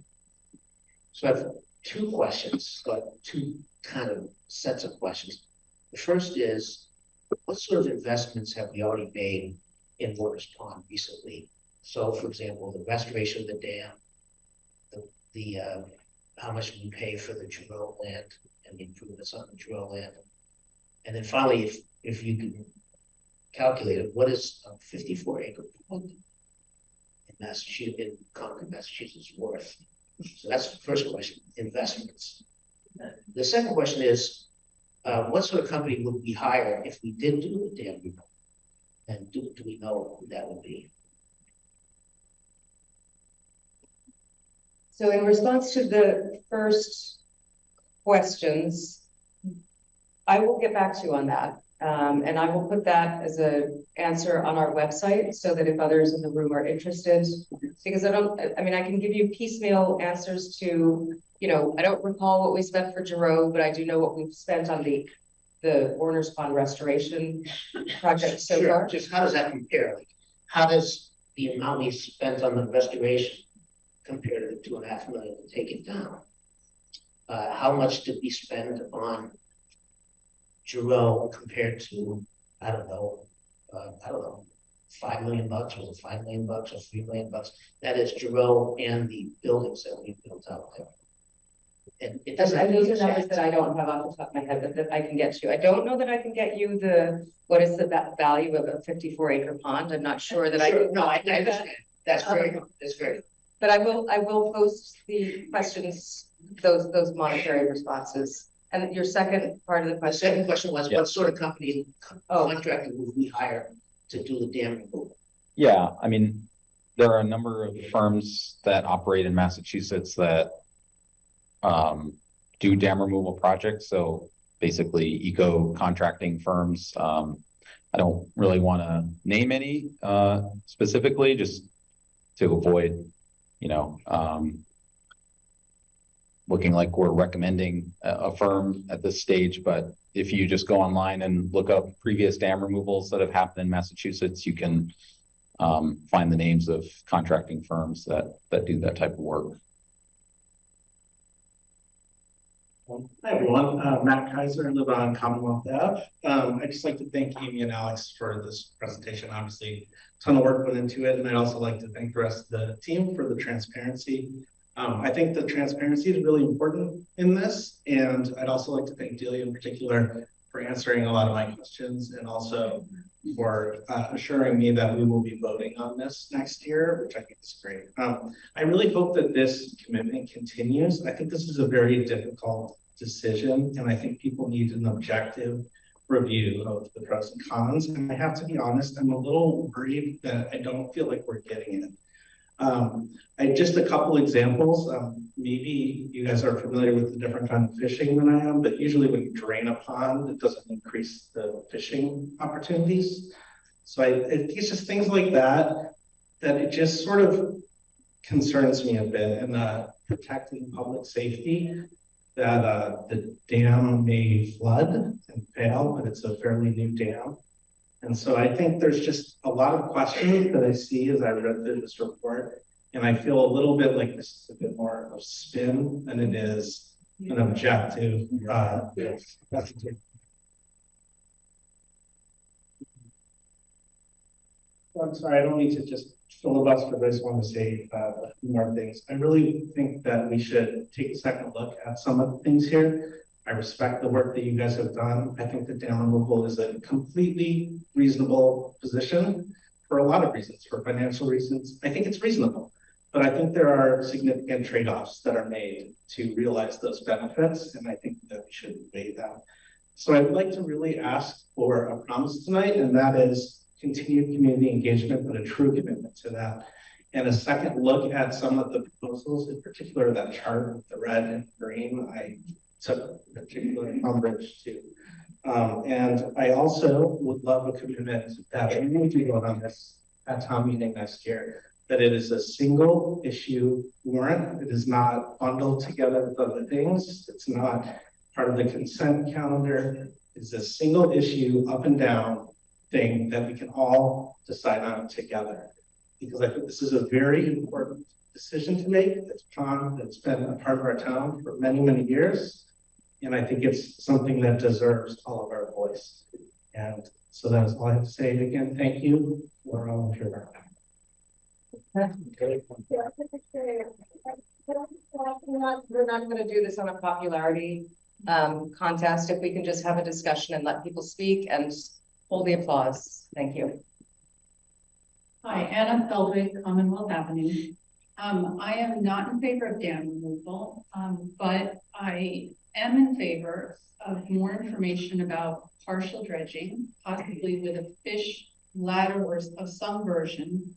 So I have two questions, but two kind of sets of questions. The first is, what sort of investments have we already made in Warner's Pond recently? So, for example, the restoration of the dam, the how much we pay for the Giroux land and the improvements on the Giroux land, and then finally, if you can calculate it, what is a 54-acre pond in Massachusetts, in Concord, Massachusetts, worth? So that's the first question, investments. The second question is, what sort of company would we hire if we did do a dam removal? And do we know who that would be? So in response to the first questions, I will get back to you on that. And I will put that as an answer on our website so that if others in the room are interested, because I mean, I can give you piecemeal answers to, you know, I don't recall what we spent for Giroux, but I do know what we've spent on the Warner's Pond restoration project so far. Just how does that compare? Like, how does the amount we spent on the restoration compare to the $2.5 million to take it down? How much did we spend on Giroux compared to, I don't know, $5 million? Was it $5 million or $3 million? That is Giroux and the buildings that we built out there. And it doesn't. And those are numbers that I don't have off the top of my head, but that I can get you. I don't know that I can get you what is the value of a 54-acre pond. I'm not sure that I can. No, I understand. That's very good. That's very good. But I will post the questions, those monetary responses. And your second part of the The question. second question was, what sort of company contractor would we hire to do the dam removal? Yeah, I mean, there are a number of firms that operate in Massachusetts that do dam removal projects. So basically eco contracting firms. I don't really want to name any specifically, just to avoid, you know, looking like we're recommending a firm at this stage. But if you just go online and look up previous dam removals that have happened in Massachusetts, you can find the names of contracting firms that do that type of work. Hi, everyone. Matt Kaiser, I live on Commonwealth Ave. I'd just like to thank Amy and Alex for this presentation. Obviously, a ton of work went into it. And I'd also like to thank the rest of the team for the transparency. I think the transparency is really important in this. And I'd also like to thank Delia in particular for answering a lot of my questions and also for assuring me that we will be voting on this next year, which I think is great. I really hope that this commitment continues. I think this is a very difficult decision, and I think people need an objective review of the pros and cons. And I have to be honest, I'm a little worried that I don't feel like we're getting it. Just a couple examples. Maybe you guys are familiar with the different kind of fishing than I am, but usually when you drain a pond, it doesn't increase the fishing opportunities. So it's just things like that, that it just sort of concerns me a bit, and protecting public safety, that the dam may flood and fail, but it's a fairly new dam. And so I think there's just a lot of questions that I see as I read through this report. And I feel a little bit like this is a bit more of spin than it is an objective. I'm sorry, I don't need to just filibuster, but I just want to say a few more things. I really think that we should take a second look at some of the things here. I respect the work that you guys have done. I think that dam removal is a completely reasonable position for a lot of reasons, for financial reasons. I think it's reasonable, but I think there are significant trade-offs that are made to realize those benefits, and I think that we should weigh them. So I'd like to really ask for a promise tonight, and that is continued community engagement, but a true commitment to that. And a second look at some of the proposals, in particular that chart with the red and green, I took particular umbrage to. And I also would love a commitment that when we do vote on this at town meeting next year, that it is a single issue warrant. It is not bundled together with other things. It's not part of the consent calendar. It's a single issue up and down thing that we can all decide on together. Because I think this is a very important decision to make. It's pond that's been a part of our town for many, many years. And I think it's something that deserves all of our voice. And so that is all I have to say. Again, thank you. We're all here. We're not going to do this on a popularity contest. If we can just have a discussion and let people speak and hold the applause. Thank you. Hi, Anna Feldwig, Commonwealth Avenue. I am not in favor of dam removal, but I am in favor of more information about partial dredging, possibly with a fish ladder or of some version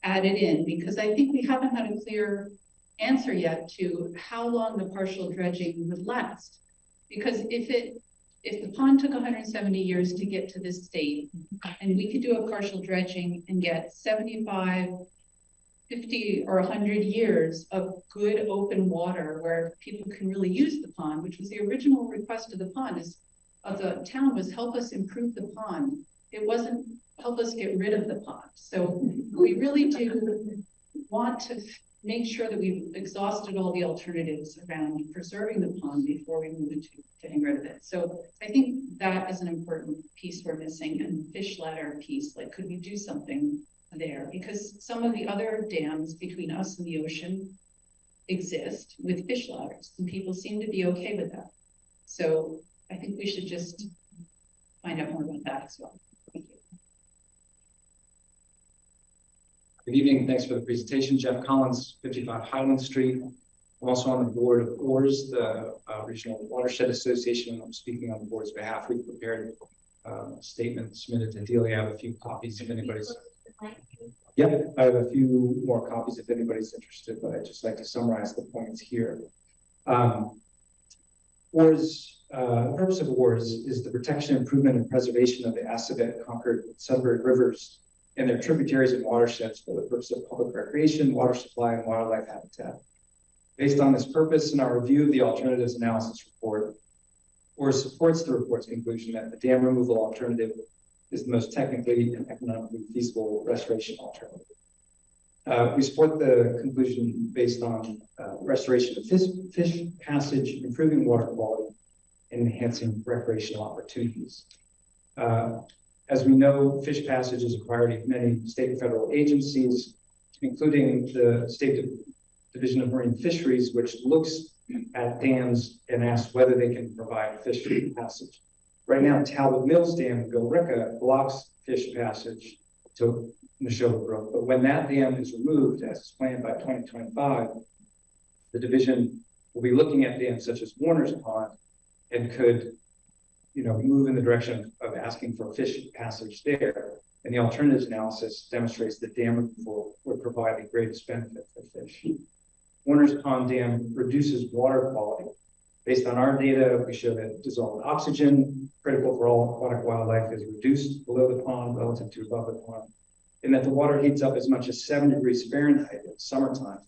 added in, because I think we haven't had a clear answer yet to how long the partial dredging would last. Because if the pond took 170 years to get to this state, and we could do a partial dredging and get 75, 50 or 100 years of good open water where people can really use the pond, which was the original request of the pond of the town, was help us improve the pond. It wasn't help us get rid of the pond. So we really do want to make sure that we've exhausted all the alternatives around preserving the pond before we move into getting rid of it. So I think that is an important piece we're missing, and the fish ladder piece, like, could we do something there? Because some of the other dams between us and the ocean exist with fish ladders, and people seem to be okay with that. So I think we should just find out more about that as well. Thank you. Good evening. Thanks for the presentation. Jeff Collins, 55 Highland Street. I'm also on the board of ORS, the Regional Watershed Association, and I'm speaking on the board's behalf. We've prepared a statement submitted to Delia. I have a few copies if anybody's. Yeah, I have a few more copies if anybody's interested, but I'd just like to summarize the points here. The purpose of ORS is the protection, improvement, and preservation of the Assabet, Concord, and Sudbury rivers and their tributaries and watersheds for the purpose of public recreation, water supply, and wildlife habitat. Based on this purpose and our review of the alternatives analysis report, ORS supports the report's conclusion that the dam removal alternative is the most technically and economically feasible restoration alternative. We support the conclusion based on restoration of fish passage, improving water quality, and enhancing recreational opportunities. As we know, fish passage is a priority of many state and federal agencies, including the State Division of Marine Fisheries, which looks at dams and asks whether they can provide fish passage. Right now, Talbot Mills Dam in Billerica blocks fish passage to Neshoba Brook, but when that dam is removed, as is planned by 2025, the division will be looking at dams such as Warner's Pond and could, move in the direction of asking for fish passage there. And the alternatives analysis demonstrates that dam removal would provide the greatest benefit for fish. Warner's Pond Dam reduces water quality. Based on our data, we show that dissolved oxygen, critical for all aquatic wildlife, is reduced below the pond relative to above the pond, and that the water heats up as much as 7 degrees Fahrenheit in summertime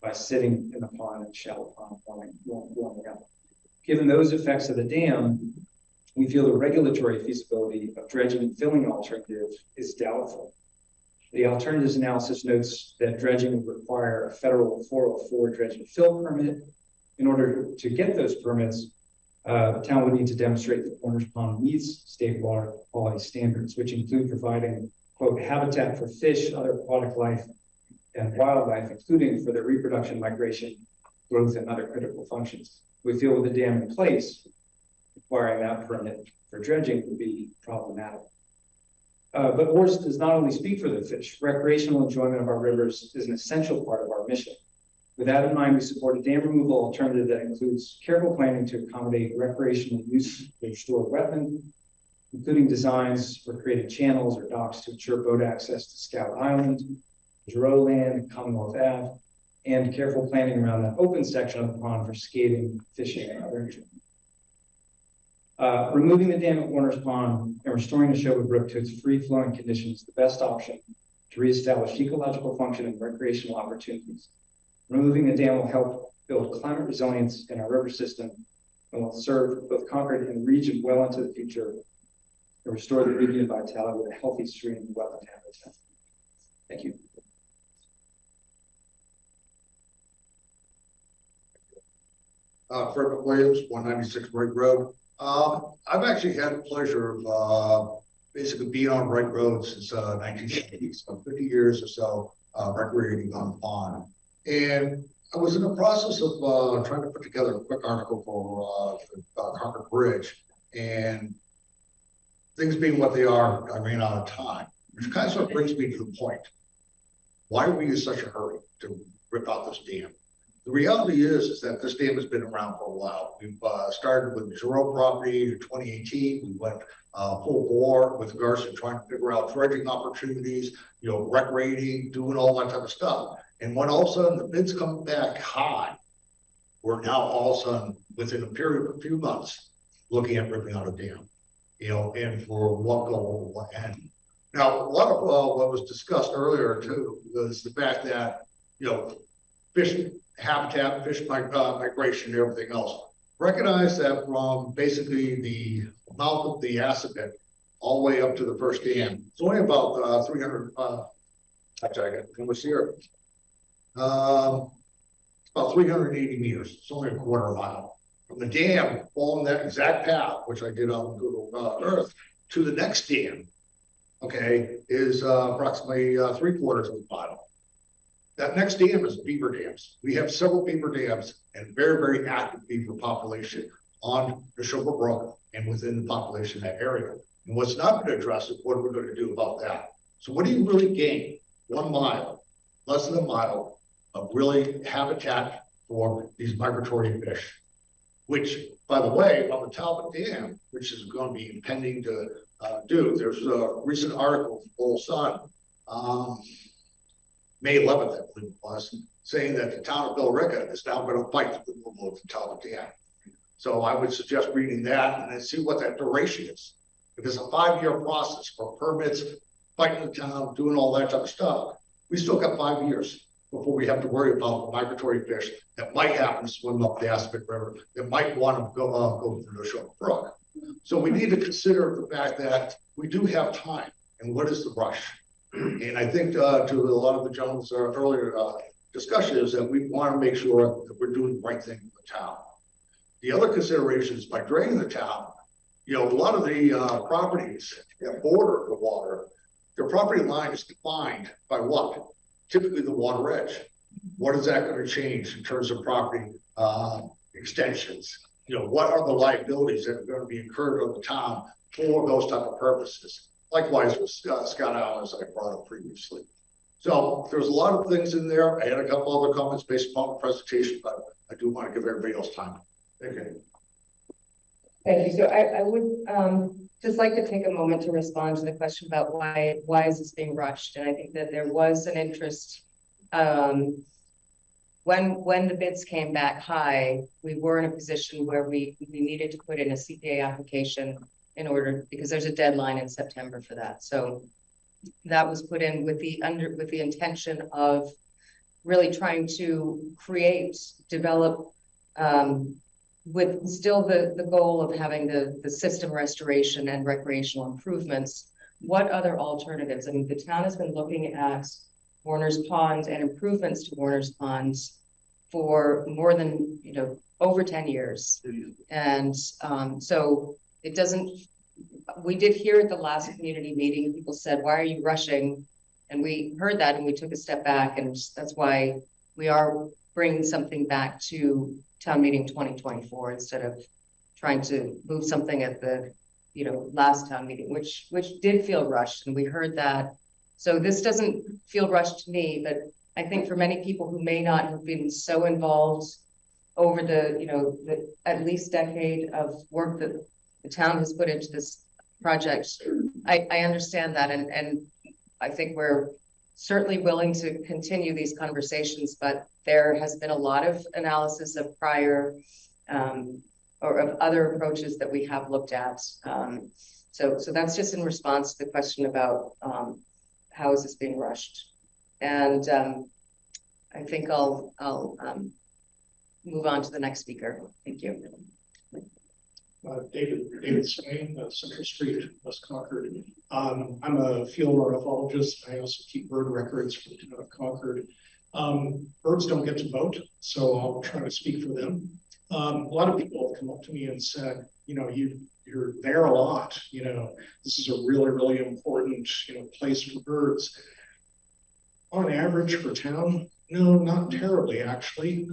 by sitting in the pond and shallow pond warming up. Given those effects of the dam, we feel the regulatory feasibility of dredging and filling alternative is doubtful. The alternatives analysis notes that dredging would require a federal 404 dredge and fill permit. In order to get those permits, the town would need to demonstrate that Warner's Pond meets state water quality standards, which include providing, quote, habitat for fish, other aquatic life, and wildlife, including for their reproduction, migration, growth, and other critical functions. We feel with the dam in place, requiring that permit for dredging would be problematic. But ORS does not only speak for the fish. Recreational enjoyment of our rivers is an essential part of our mission. With that in mind, we support a dam removal alternative that includes careful planning to accommodate recreational use of restored wetland, including designs for creating channels or docks to ensure boat access to Scout Island, Giroux Land, Commonwealth Ave, and careful planning around that open section of the pond for skating, fishing, and other enjoyment. Removing the dam at Warner's Pond and restoring Neshoba Brook to its free-flowing condition is the best option to reestablish ecological function and recreational opportunities. Removing the dam will help build climate resilience in our river system and will serve both Concord and the region well into the future and restore the region vitality with a healthy stream and wetland habitat. Thank you. Frederick Williams, 196 Wright Road. I've actually had the pleasure of basically being on Wright Road since 1970, so 50 years or so, recreating on the pond. And I was in the process of trying to put together a quick article for the Concord Bridge, and things being what they are, I ran out of time, which kind of sort of brings me to the point. Why are we in such a hurry to rip out this dam? The reality is that this dam has been around for a while. We've started with the Giroux property in 2018. We went full bore with regards to trying to figure out dredging opportunities, recreating, doing all that type of stuff. And when all of a sudden the bids come back high, we're now all of a sudden within a period of a few months looking at ripping out a dam, and for what goal, what end. Now, a lot of what was discussed earlier too was the fact that, fish habitat, fish migration, and everything else. Recognize that from basically the mouth of the acid bed all the way up to the first dam, it's only about 300, actually I got numbers here. About 380 meters. It's only a quarter mile. From the dam, following that exact path, which I did on Google Earth, to the next dam, okay, is approximately 3/4 of a mile. That next dam is beaver dams. We have several beaver dams and very, very active beaver population on the Neshoba Brook and within the population in that area. And what's not been addressed is what we're going to do about that. So what do you really gain? 1 mile, less than a mile of really habitat for these migratory fish, which, by the way, on the Talbot Dam, which is going to be impending to do, there's a recent article from Bull Sun, May 11th, I believe it was, saying that the town of Billerica is now going to fight the removal of the Talbot Dam. So I would suggest reading that and then see what that duration is. If it's a 5-year process for permits, fighting the town, doing all that type of stuff, we still got 5 years before we have to worry about the migratory fish that might happen to swim up the Aspect River, that might want to go through the Neshoba Brook. So we need to consider the fact that we do have time, and what is the rush? And I think to a lot of the gentlemen's earlier discussion is that we want to make sure that we're doing the right thing for the town. The other consideration is by draining the town, a lot of the properties that border the water, their property line is defined by what? Typically the water edge. What is that going to change in terms of property extensions? What are the liabilities that are going to be incurred on the town for those type of purposes? Likewise with Scott Allen, as I brought up previously. So there's a lot of things in there. I had a couple other comments based upon the presentation, but I do want to give everybody else time. Okay. Thank you. So I would just like to take a moment to respond to the question about why is this being rushed? And I think that there was an interest when the bids came back high, we were in a position where we needed to put in a CPA application in order, because there's a deadline in September for that. So that was put in with the intention of really trying to develop with still the goal of having the system restoration and recreational improvements. What other alternatives? I mean, the town has been looking at Warner's Pond and improvements to Warner's Pond for more than, over 10 years. And so it doesn't, we did hear at the last community meeting, people said, why are you rushing? And we heard that and we took a step back, and that's why we are bringing something back to town meeting 2024 instead of trying to move something at the, last town meeting, which did feel rushed, and we heard that. So this doesn't feel rushed to me, but I think for many people who may not have been so involved over the at least decade of work that the town has put into this project, I understand that, and I think we're certainly willing to continue these conversations, but there has been a lot of analysis of prior or of other approaches that we have looked at. So that's just in response to the question about how is this being rushed. And I think I'll move on to the next speaker. Thank you. David Swain, Central Street, West Concord. I'm a field ornithologist. I also keep bird records for the town of Concord. Birds don't get to vote, so I'll try to speak for them. A lot of people have come up to me and said, you're there a lot. This is a really, really important, place for birds. On average for town, no, not terribly, actually.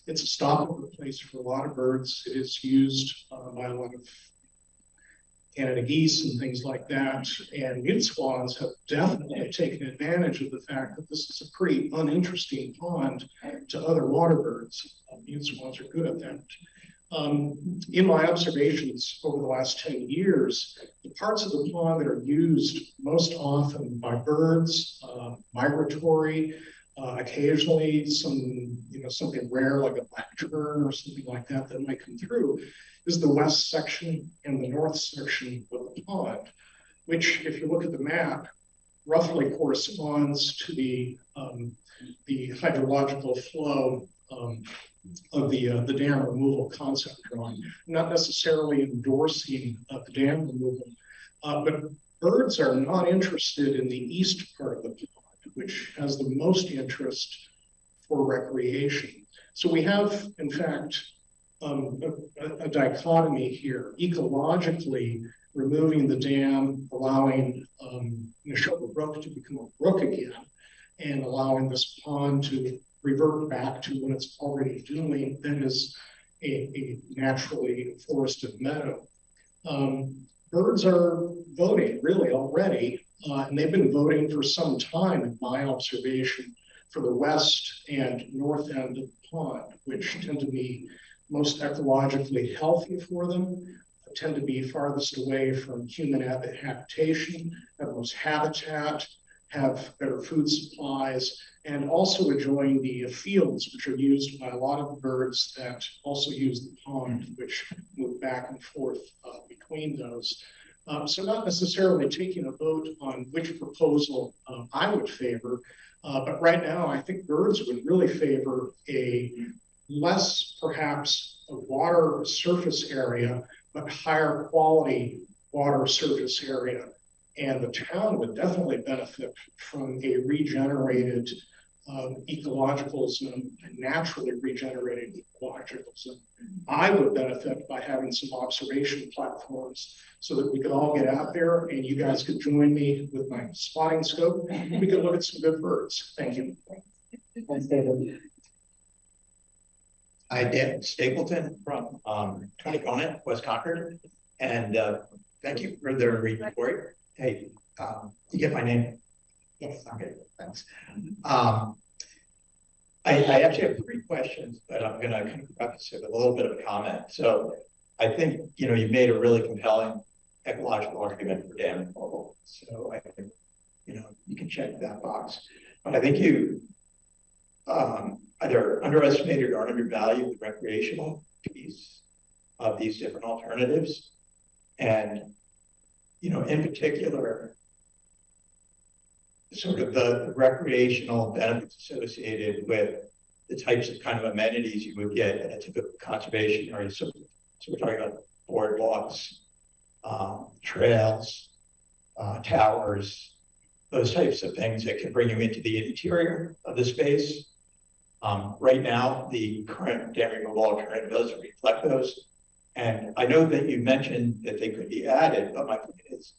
It's a stopover place for a lot of birds. It is used by a lot of Canada geese and things like that. And mute swans have definitely taken advantage of the fact that this is a pretty uninteresting pond to other water birds. Mute swans are good at that. In my observations over the last 10 years, the parts of the pond that are used most often by birds, migratory, occasionally something rare like a black tern or something like that might come through, is the west section and the north section of the pond, which, if you look at the map, roughly corresponds to the hydrological flow of the dam removal concept drawing. Not necessarily endorsing the dam removal, but birds are not interested in the east part of the pond, which has the most interest for recreation. So we have, in fact, a dichotomy here. Ecologically, removing the dam, allowing Neshoba Brook to become a brook again, and allowing this pond to revert back to what it's already doing, that is a naturally forested meadow. Birds are voting really already, and they've been voting for some time in my observation for the west and north end of the pond, which tend to be most ecologically healthy for them, tend to be farthest away from human habitation, have the most habitat, have better food supplies, and also enjoying the fields, which are used by a lot of the birds that also use the pond, which move back and forth between those. So not necessarily taking a vote on which proposal I would favor, but right now I think birds would really favor a less perhaps a water surface area, but higher quality water surface area. And the town would definitely benefit from a regenerated ecological zone, a naturally regenerated ecological zone. I would benefit by having some observation platforms so that we could all get out there and you guys could join me with my spotting scope. We could look at some good birds. Thank you. Thanks, David. Hi, Dan Stapleton from 20 Conant, West Concord. And thank you for the report. Hey, you get my name? Yes. Okay, thanks. I actually have 3 questions, but I'm going to kind of preface it with a little bit of a comment. So I think, you've made a really compelling ecological argument for dam removal. So I think, you can check that box. But I think you either underestimated or undervalued the recreational piece of these different alternatives. And, in particular, sort of the recreational benefits associated with the types of kind of amenities you would get in a typical conservation area. So we're talking about boardwalks, trails, towers, those types of things that can bring you into the interior of the space. Right now, the current dam removal alternative doesn't reflect those. And I know that you mentioned that they could be added, but my point is,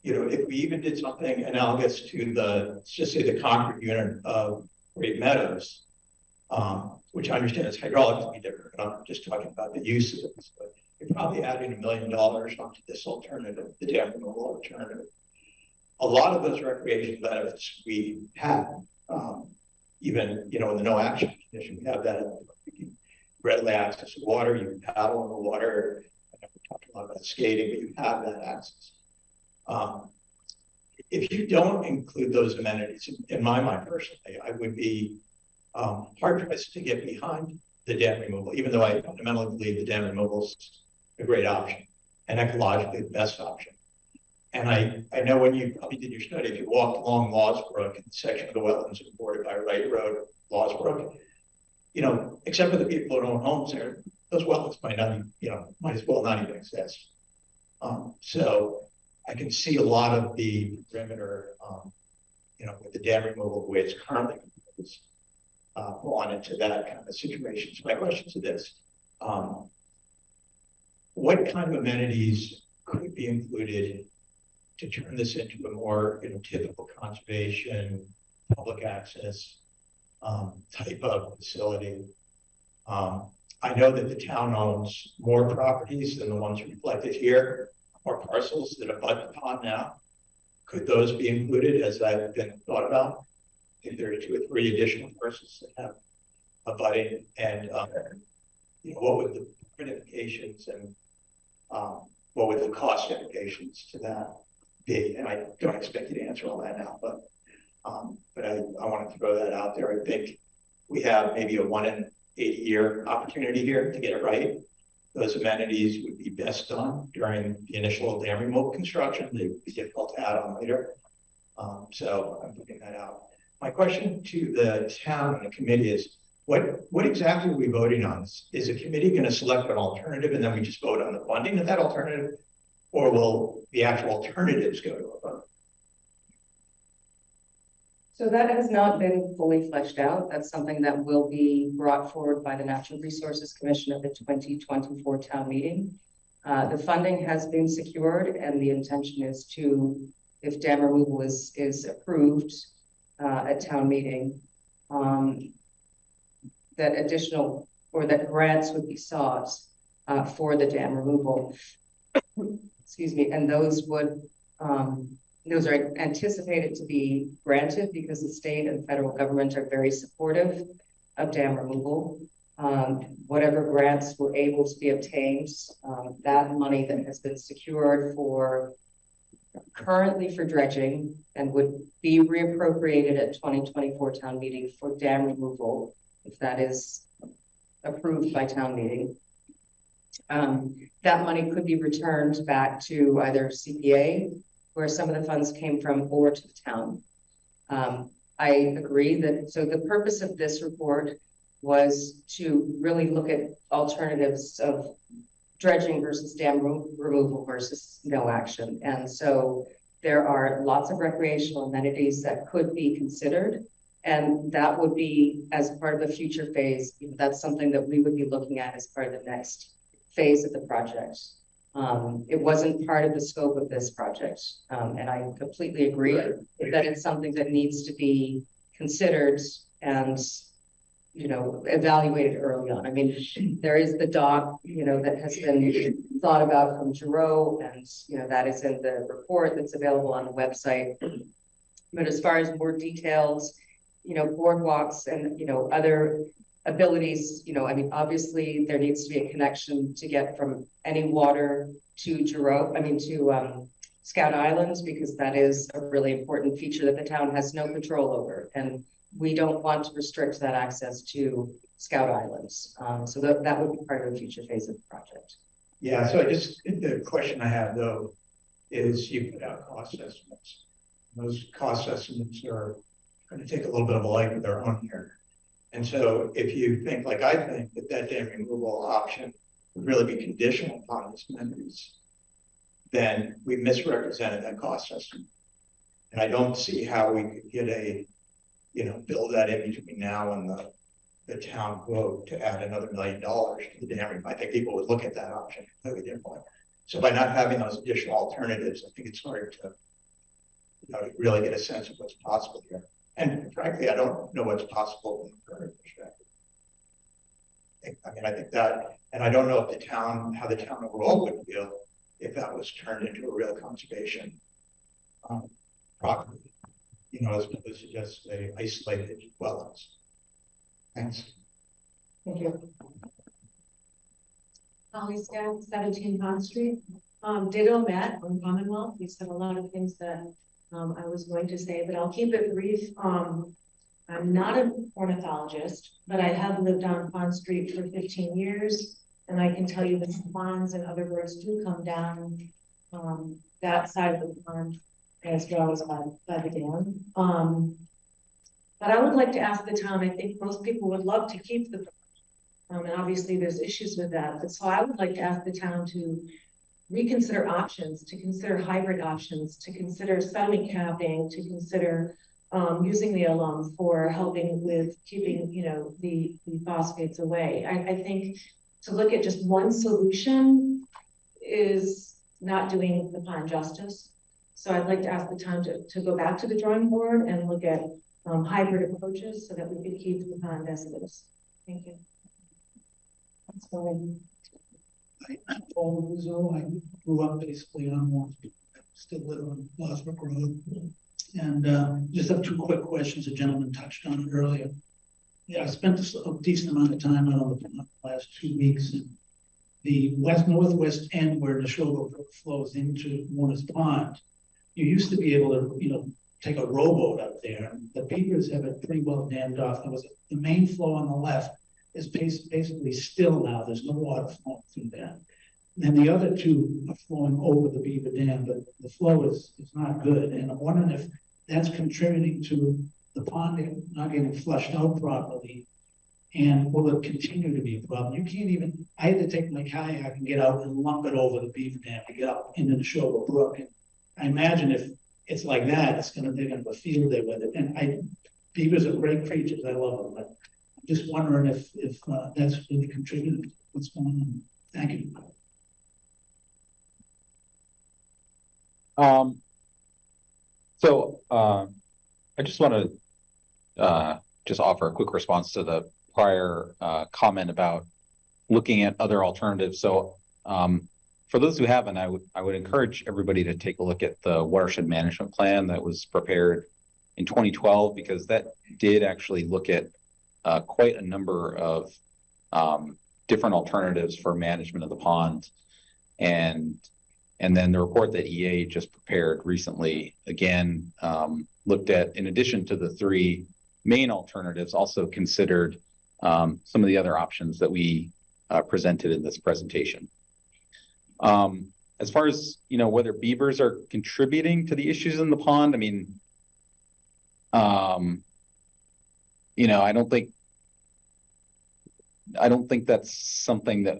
if we even did something analogous to let's just say the Concord unit of Great Meadows, which I understand is hydraulically different, but I'm just talking about the use of it. But you're probably adding $1 million onto this alternative, the dam removal alternative. A lot of those recreation benefits we have, even in the no action condition, we have that. You can readily access water, you can paddle in the water. I never talked a lot about skating, but you have that access. If you don't include those amenities, in my mind personally, I would be hard pressed to get behind the dam removal, even though I fundamentally believe the dam removal is a great option and ecologically the best option. And I know when you probably did your study, if you walked along Lawsbrook, in the section of the wetlands bordered by Wright Road, Lawsbrook, except for the people who own homes there, those wetlands might as well not even exist. So I can see a lot of the perimeter, with the dam removal, the way it's currently fall into that kind of situation. So my question to this, what kind of amenities could be included to turn this into a more typical conservation, public access type of facility? I know that the town owns more properties than the ones reflected here, or parcels that abut the pond now. Could those be included? Has that been thought about? I think there are 2 or 3 additional parcels that have abutting, and what would the implications and what would the cost implications to that be? And I don't expect you to answer all that now, but I want to throw that out there. I think we have maybe a 1 in 80-year opportunity here to get it right. Those amenities would be best done during the initial dam removal construction. They would be difficult to add on later. So I'm putting that out. My question to the town and the committee is, what exactly are we voting on? Is the committee going to select an alternative and then we just vote on the funding of that alternative? Or will the actual alternatives go to a vote? So that has not been fully fleshed out. That's something that will be brought forward by the Natural Resources Commission at the 2024 town meeting. The funding has been secured, and the intention is to, if dam removal is approved at town meeting, that additional or that grants would be sought for the dam removal. Excuse me, and those are anticipated to be granted because the state and federal government are very supportive of dam removal. Whatever grants were able to be obtained, that money that has been secured currently for dredging and would be reappropriated at 2024 town meeting for dam removal, if that is approved by town meeting. That money could be returned back to either CPA, where some of the funds came from, or to the town. I agree that, so the purpose of this report was to really look at alternatives of dredging versus dam removal versus no action. And so there are lots of recreational amenities that could be considered. And that would be as part of the future phase. That's something that we would be looking at as part of the next phase of the project. It wasn't part of the scope of this project. And I completely agree that it's something that needs to be considered and, you know, evaluated early on. I mean, there is the dock, you know, that has been thought about from Giroux, and, you know, that is in the report that's available on the website. But as far as more details, you know, boardwalks and, you know, other abilities, you know, I mean, obviously there needs to be a connection to get from any water to Giroux, I mean, to Scout Islands, because that is a really important feature that the town has no control over. And we don't want to restrict that access to Scout Islands. So that would be part of the future phase of the project. Yeah, so the question I have though, is you put out cost estimates. Those cost estimates are going to take a little bit of a life of their own here. And so if you think, like I think, that dam removal option would really be conditional upon these amenities, then we misrepresented that cost estimate. And I don't see how we could get a, you know, build that in between now and the town vote to add another $1 million to the dam. I think people would look at that option completely differently. So by not having those additional alternatives, I think it's hard to, you know, really get a sense of what's possible here. And frankly, I don't know what's possible from the current perspective. I mean, I think that, and I don't know if how the town overall would feel if that was turned into a real conservation property, you know, as opposed to just a isolated dwellings. Thanks. Thank you. Holly Scott, 17 Pond Street. Ditto Matt on Commonwealth. We said a lot of things that I was going to say, but I'll keep it brief. I'm not an ornithologist, but I have lived on Pond Street for 15 years. And I can tell you that swans and other birds do come down that side of the pond as well as by the dam. But I would like to ask the town, I think most people would love to keep the and obviously there's issues with that. But so I would like to ask the town to reconsider options, to consider hybrid options, to consider sediment capping, to consider using the alum for helping with keeping, you know, the phosphates away. I think to look at just one solution is not doing the pond justice. So I'd like to ask the town to go back to the drawing board and look at hybrid approaches so that we could keep the pond as it is. Thank you. That's fine. I'm Paul Rizzo. I grew up basically on still live on Boswick Road. And just have two quick questions. A gentleman touched on it earlier. Yeah, I spent a decent amount of time out on the pond the last 2 weeks. And the northwest end where the Neshoba Brook flows into Warner's Pond, you used to be able to, you know, take a rowboat up there. The beavers have it pretty well dammed off. The main flow on the left is basically still now. There's no water flowing through there. And the other two are flowing over the beaver dam, but the flow is not good. And I'm wondering if that's contributing to the pond not getting flushed out properly. And will it continue to be a problem? You can't even, I had to take my kayak and get out and lump it over the beaver dam to get up into the Neshoba Brook. And I imagine if it's like that, they're going to have a field day with it. And beavers are great creatures. I love them. But I'm just wondering if that's really contributed to what's going on. Thank you. I just want to just offer a quick response to the prior comment about looking at other alternatives. So for those who haven't, I would encourage everybody to take a look at the watershed management plan that was prepared in 2012, because that did actually look at quite a number of different alternatives for management of the pond. And then the report that EA just prepared recently, again, looked at, in addition to the 3 main alternatives, also considered some of the other options that we presented in this presentation. As far as, you know, whether beavers are contributing to the issues in the pond, I mean, you know, I don't think that's something that,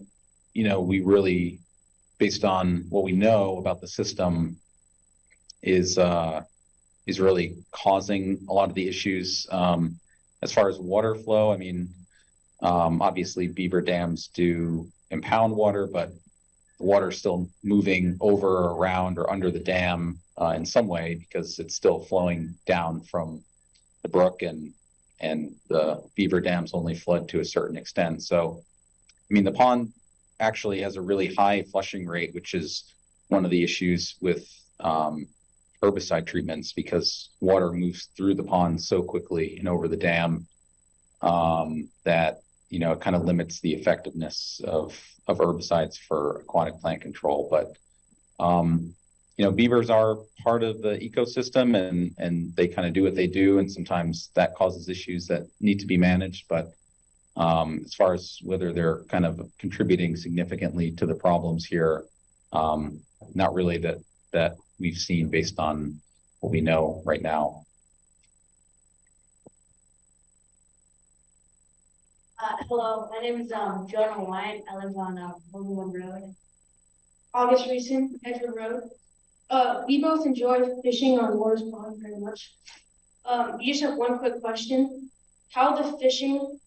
you know, we really, based on what we know about the system, is really causing a lot of the issues. As far as water flow, I mean, obviously beaver dams do impound water, but the water is still moving over or around or under the dam in some way because it's still flowing down from the brook, and the beaver dams only flood to a certain extent. So, I mean, the pond actually has a really high flushing rate, which is one of the issues with herbicide treatments, because water moves through the pond so quickly and over the dam that, you know, it kind of limits the effectiveness of herbicides for aquatic plant control. But you know, beavers are part of the ecosystem, and they kind of do what they do, and sometimes that causes issues that need to be managed. But as far as whether they're kind of contributing significantly to the problems here, not really that we've seen based on what we know right now. Hello, my name is Jonah White. I live on Hollywood Road. August recent, Edgewood Road. We both enjoy fishing on Waters Pond very much. We just have one quick question. How the fishing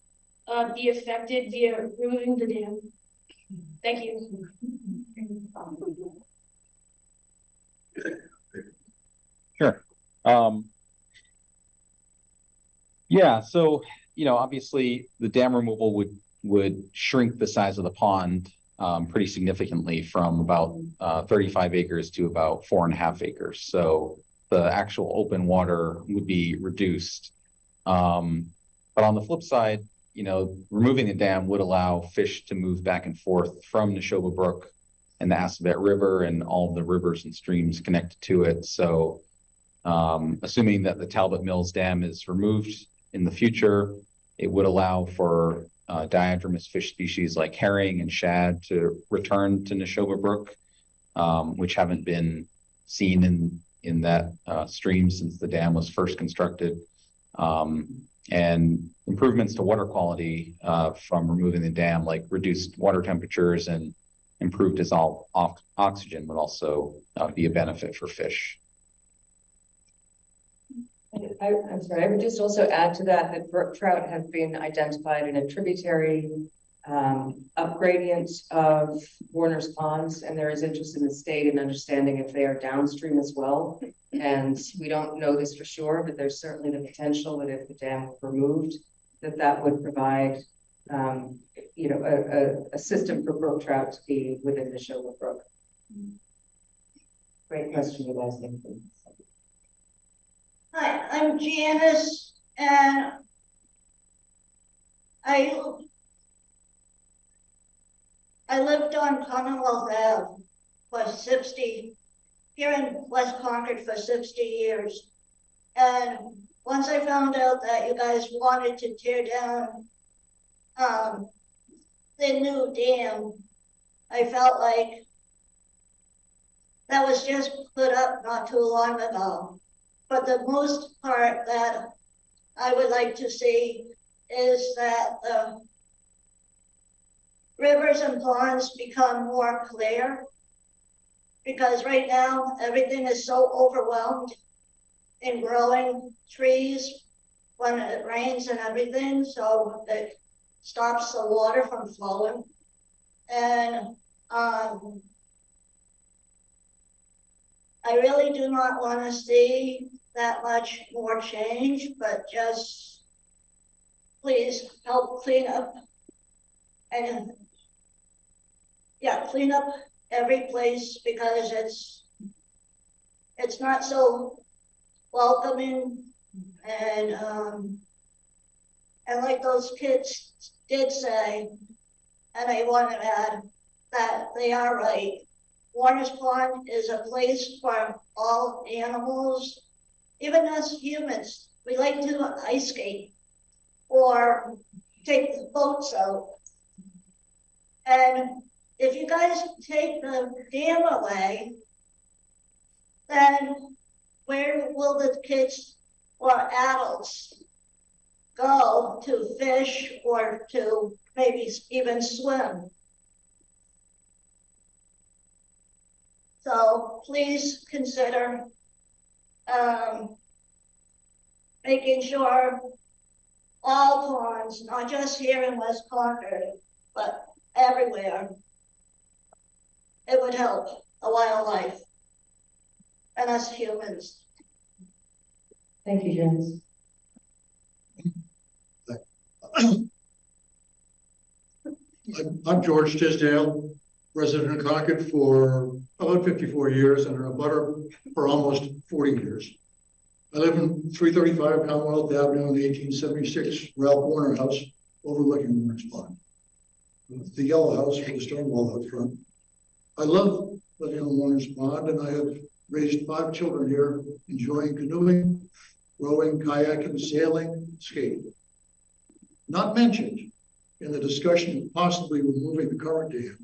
be affected via removing the dam? Thank you. Sure. Yeah, so, you know, obviously the dam removal would shrink the size of the pond pretty significantly, from about 35 acres to about 4.5 acres. So the actual open water would be reduced. But on the flip side, you know, removing the dam would allow fish to move back and forth from Neshoba Brook and the Assabet River and all of the rivers and streams connected to it. So assuming that the Talbot Mills Dam is removed in the future, it would allow for diadromous fish species like herring and shad to return to Neshoba Brook, which haven't been seen in that stream since the dam was first constructed. And improvements to water quality from removing the dam, like reduced water temperatures and improved dissolved oxygen, would also be a benefit for fish. I'm sorry, I would just also add to that brook trout have been identified in a tributary upgradient of Warner's Ponds, and there is interest in the state in understanding if they are downstream as well. And we don't know this for sure, but there's certainly the potential that if the dam were removed, that would provide you know, a system for brook trout to be within the Neshoba Brook. Great question, you guys. Thank you. Hi, I'm Janice, and I lived on Commonwealth Ave for 60, here in West Concord for 60 years. And once I found out that you guys wanted to tear down the new dam, I felt like that was just put up not too long ago. But the most part that I would like to see is that the rivers and ponds become more clear, because right now everything is so overwhelmed in growing trees when it rains and everything, so it stops the water from flowing. And I really do not want to see that much more change, but just please help clean up and clean up every place, because it's not so welcoming. And like those kids did say, and I want to add that they are right. Warner's Pond is a place for all animals. Even us humans, we like to ice skate or take the boats out. And if you guys take the dam away, then where will the kids or adults go to fish or to maybe even swim? So please consider um, making sure all ponds, not just here in West Concord, but everywhere, it would help the wildlife and us humans. Thank you, Janice. I'm George Tisdale, resident of Concord for about 54 years and a butter for almost 40 years. I live in 335 Commonwealth Avenue in the 1876 Ralph Warner House overlooking Warner's Pond. The yellow house with the stone wall out front. I love living on Warner's Pond, and I have raised 5 children here, enjoying canoeing, rowing, kayaking, sailing, skating. Not mentioned in the discussion of possibly removing the current dam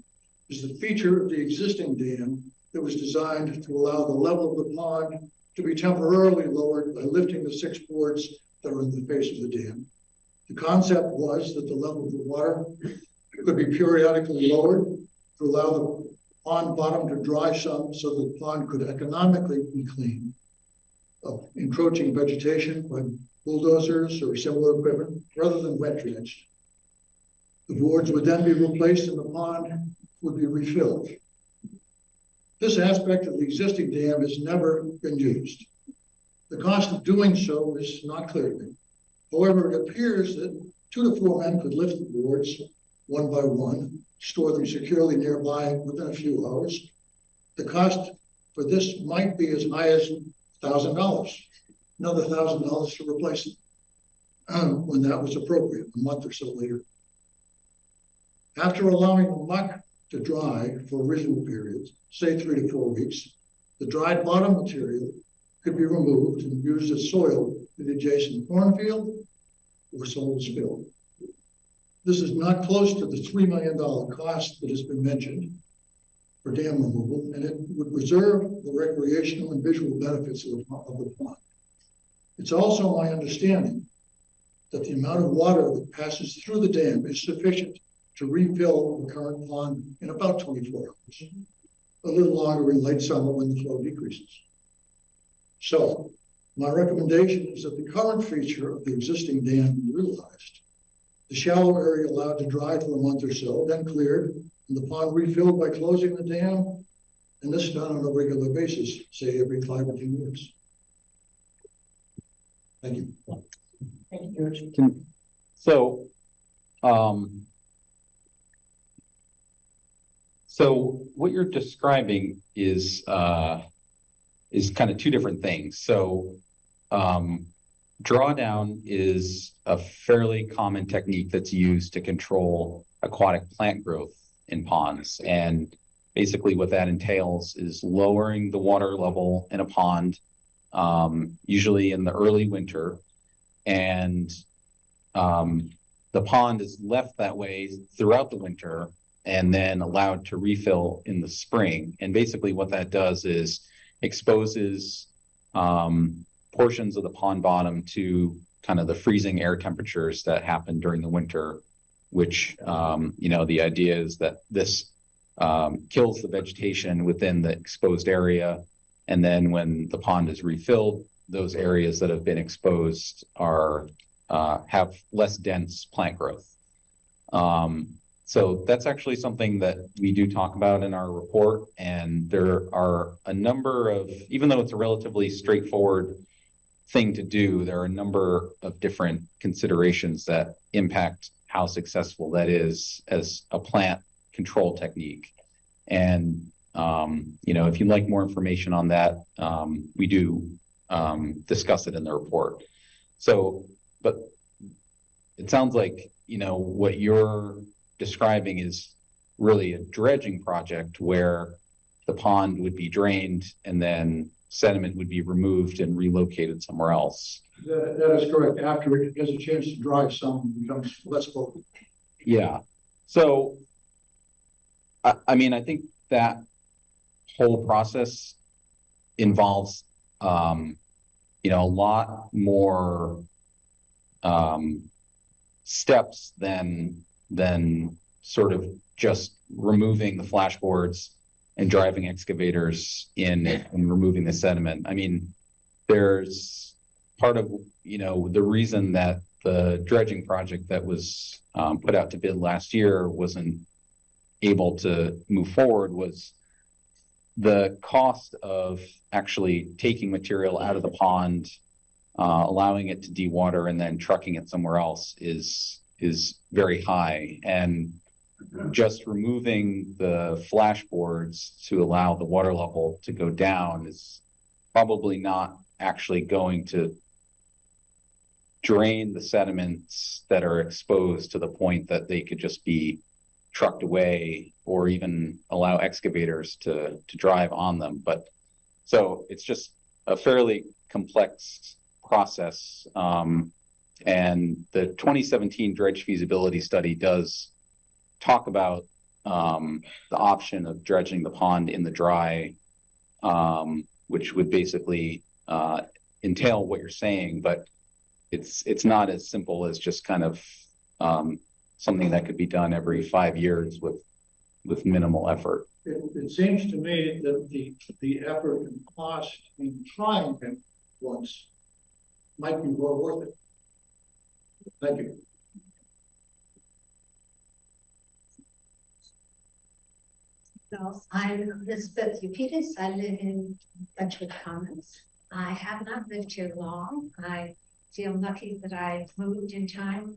is the feature of the existing dam that was designed to allow the level of the pond to be temporarily lowered by lifting the 6 boards that are in the face of the dam. The concept was that the level of the water could be periodically lowered to allow the pond bottom to dry some so the pond could economically be cleaned of encroaching vegetation by bulldozers or similar equipment rather than wet dredged. The boards would then be replaced and the pond would be refilled. This aspect of the existing dam has never been used. The cost of doing so is not clear to me. However, it appears that 2 to 4 men could lift the boards one by one, store them securely nearby within a few hours. The cost for this might be as high as $1,000, another $1,000 to replace them when that was appropriate, a month or so later. After allowing the muck to dry for reasonable periods, say 3 to 4 weeks, the dried bottom material could be removed and used as soil in the adjacent cornfield or sold as fill. This is not close to the $3 million cost that has been mentioned for dam removal, and it would preserve the recreational and visual benefits of the pond. It's also my understanding that the amount of water that passes through the dam is sufficient to refill the current pond in about 24 hours, a little longer in late summer when the flow decreases. So my recommendation is that the current feature of the existing dam be utilized. The shallow area allowed to dry for a month or so, then cleared, and the pond refilled by closing the dam, and this done on a regular basis, say every 5 or 10 years. Thank you. Thank you, George. So, so what you're describing is kind of 2 different things. So, drawdown is a fairly common technique that's used to control aquatic plant growth in ponds. And basically what that entails is lowering the water level in a pond, usually in the early winter. And the pond is left that way throughout the winter and then allowed to refill in the spring. And basically what that does is exposes portions of the pond bottom to kind of the freezing air temperatures that happen during the winter, which, the idea is that this kills the vegetation within the exposed area. And then when the pond is refilled, those areas that have been exposed are have less dense plant growth. So that's actually something that we do talk about in our report. And there are a number of, even though it's a relatively straightforward thing to do, there are a number of different considerations that impact how successful that is as a plant control technique. And, if you'd like more information on that, we do discuss it in the report. So, but it sounds like, what you're describing is really a dredging project where the pond would be drained and then sediment would be removed and relocated somewhere else. That is correct. After it gets a chance to dry some, it becomes less potent. Yeah. So, I mean, I think that whole process involves, a lot more steps than sort of just removing the flashboards and driving excavators in and removing the sediment. I mean, there's part of, the reason that the dredging project that was put out to bid last year wasn't able to move forward was the cost of actually taking material out of the pond, allowing it to dewater and then trucking it somewhere else is very high. And just removing the flashboards to allow the water level to go down is probably not actually going to drain the sediments that are exposed to the point that they could just be trucked away, or even allow excavators to drive on them. But so it's just a fairly complex process. And the 2017 dredge feasibility study does talk about the option of dredging the pond in the dry, which would basically entail what you're saying, but it's not as simple as just kind of something that could be done every 5 years with minimal effort. It seems to me that the effort and cost in trying it once might be well worth it. Thank you. So I'm Elizabeth Eupitis. I live in Bedford Commons. I have not lived here long. I feel lucky that I moved in time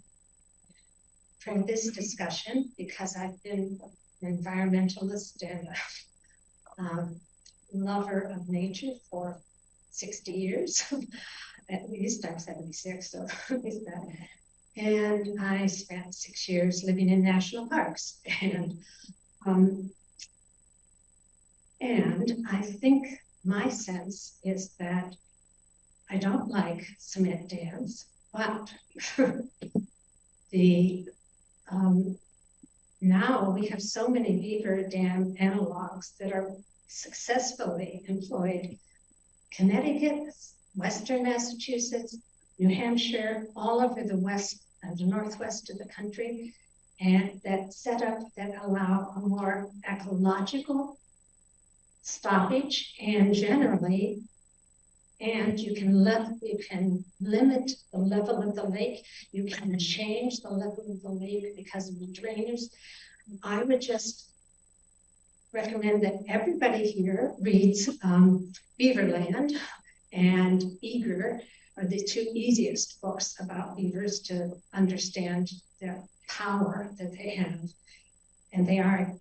for this discussion because I've been an environmentalist and a lover of nature for 60 years. At least I'm 76, so at least that. And I spent 6 years living in national parks. And I think my sense is that I don't like cement dams, but now we have so many beaver dam analogs that are successfully employed. Connecticut, Western Massachusetts, New Hampshire, all over the west and the northwest of the country, and that setup that allow a more ecological stoppage and generally, and you can limit the level of the lake. You can change the level of the lake because of the drainage. I would just recommend that everybody here reads Beaverland and Eager are the two easiest books about beavers to understand their power that they have. And they are a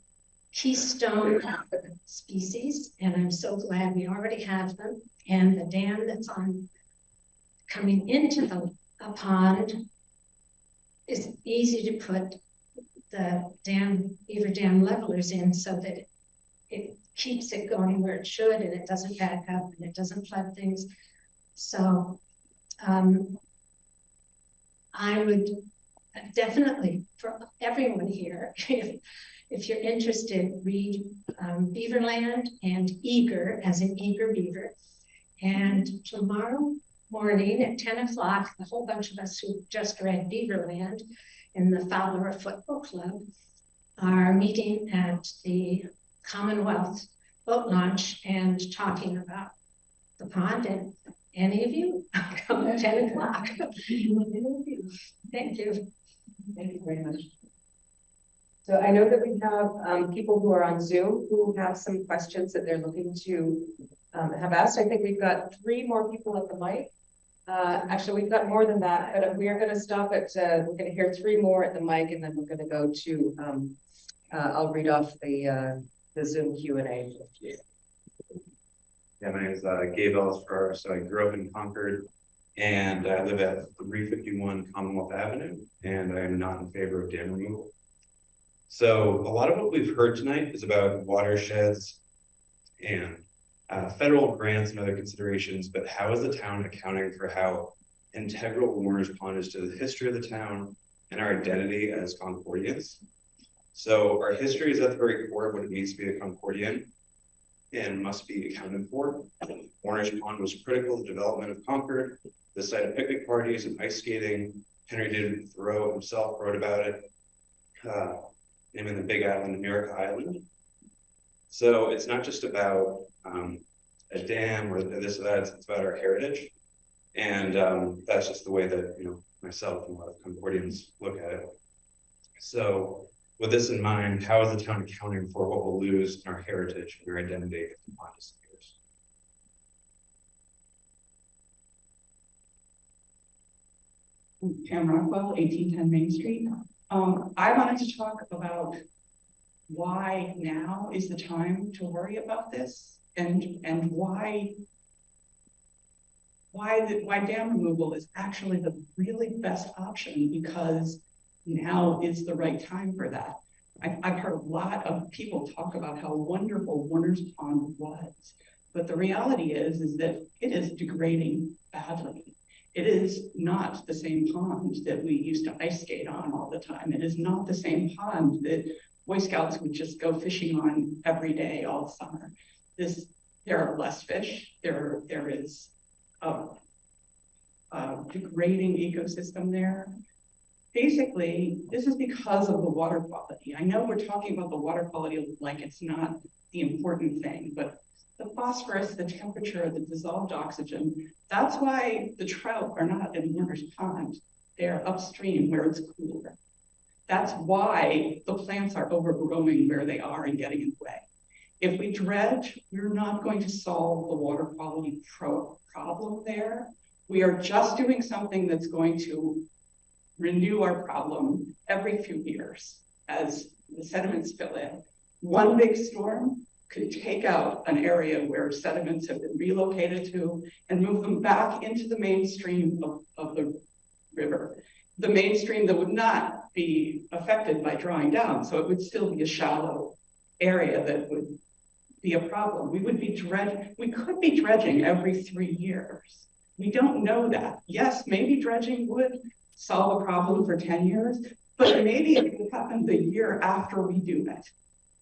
keystone species, and I'm so glad we already have them. And the dam that's coming into the pond is easy to put the beaver dam levelers in so that it keeps it going where it should, and it doesn't back up and it doesn't flood things. So I would definitely, for everyone here, if you're interested, read Beaverland and Eager, as in Eager Beaver. And tomorrow morning at 10 o'clock, a whole bunch of us who just read Beaverland in the Fowler Football Club are meeting at the Commonwealth boat launch and talking about the pond. And any of you come at 10 o'clock. Thank you. Thank you very much. So I know that we have people who are on Zoom who have some questions that they're looking to have asked. I think we've got 3 more people at the mic. Actually, we've got more than that, but we are going to stop at, we're going to hear 3 more at the mic, and then we're going to go to, I'll read off the Zoom Q&A. Yeah, my name is Gabe Ellis. So I grew up in Concord, and I live at 351 Commonwealth Avenue, and I am not in favor of dam removal. So a lot of what we've heard tonight is about watersheds and federal grants and other considerations, but how is the town accounting for how integral Warner's Pond is to the history of the town and our identity as Concordians? So our history is at the very core of what it means to be a Concordian and must be accounted for. Warner's Pond was critical to the development of Concord, the site of picnic parties and ice skating. Henry David Thoreau himself wrote about it, naming the Big Island America Island. So it's not just about a dam or this or that. It's about our heritage. And that's just the way that, you know, myself and a lot of Concordians look at it. So with this in mind, how is the town accounting for what we'll lose in our heritage and our identity if the pond disappears? Pam Rockwell, 1810 Main Street. I wanted to talk about why now is the time to worry about this, and why dam removal is actually the really best option, because now is the right time for that. I've heard a lot of people talk about how wonderful Warner's Pond was, but the reality is that it is degrading badly. It is not the same pond that we used to ice skate on all the time. It is not the same pond that Boy Scouts would just go fishing on every day all summer. There are less fish. There is a degrading ecosystem there. Basically, this is because of the water quality. I know we're talking about the water quality like it's not the important thing, but the phosphorus, the temperature, the dissolved oxygen, that's why the trout are not in Warner's Pond. They're upstream where it's cooler. That's why the plants are overgrowing where they are and getting in the way. If we dredge, we're not going to solve the water quality problem there. We are just doing something that's going to renew our problem every few years as the sediments fill in. One big storm could take out an area where sediments have been relocated to and move them back into the mainstream of the river. The mainstream that would not be affected by drawing down. So it would still be a shallow area that would be a problem. We could be dredging every 3 years. We don't know that. Yes, maybe dredging would solve a problem for 10 years, but maybe it will happen the year after we do it.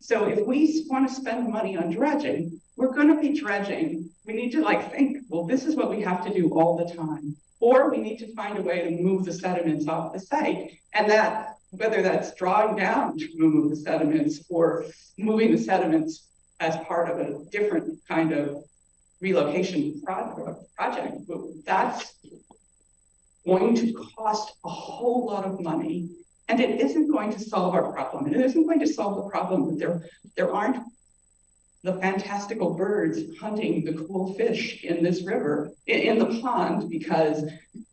So if we want to spend money on dredging, we're going to be dredging. We need to think, well, this is what we have to do all the time. Or we need to find a way to move the sediments off the site. And that, whether that's drawing down to remove the sediments or moving the sediments as part of a different kind of relocation project, that's going to cost a whole lot of money. And it isn't going to solve our problem. It isn't going to solve the problem that there aren't the fantastical birds hunting the cool fish in this river, in the pond, because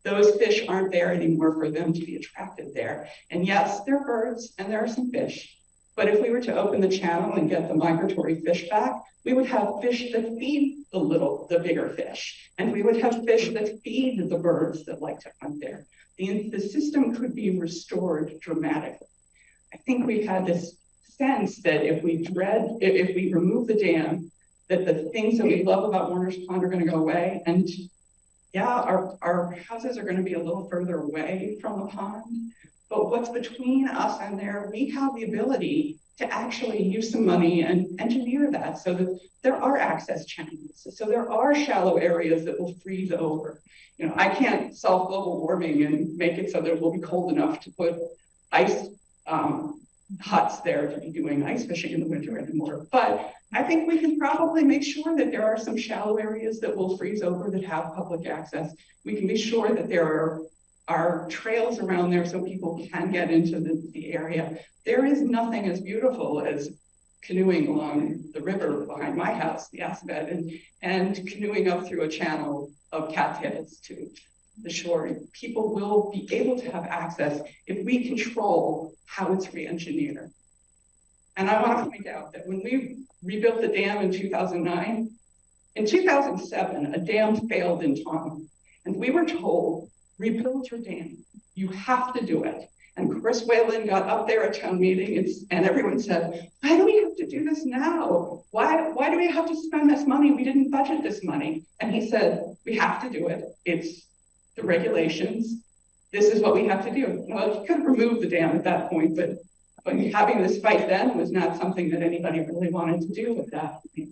those fish aren't there anymore for them to be attracted there. And yes, there are birds and there are some fish. But if we were to open the channel and get the migratory fish back, we would have fish that feed the bigger fish. And we would have fish that feed the birds that like to hunt there. The system could be restored dramatically. I think we've had this sense that if we remove the dam, that the things that we love about Warner's Pond are going to go away. And yeah, our houses are going to be a little further away from the pond. But what's between us and there, we have the ability to actually use some money and engineer that so that there are access channels. So there are shallow areas that will freeze over. You know, I can't solve global warming and make it so that it will be cold enough to put ice huts there to be doing ice fishing in the winter anymore. But I think we can probably make sure that there are some shallow areas that will freeze over that have public access. We can be sure that there are trails around there so people can get into the area. There is nothing as beautiful as canoeing along the river behind my house, the Assabet, and canoeing up through a channel of cattails to the shore. People will be able to have access if we control how it's re-engineered. And I want to point out that when we rebuilt the dam in 2009, in 2007, a dam failed in Taunton. And we were told, rebuild your dam. You have to do it. And Chris Whalen got up there at town meeting and everyone said, why do we have to do this now? Why do we have to spend this money? We didn't budget this money. And he said, we have to do it. It's the regulations. This is what we have to do. Well, he could have removed the dam at that point, but having this fight then was not something that anybody really wanted to do at that point.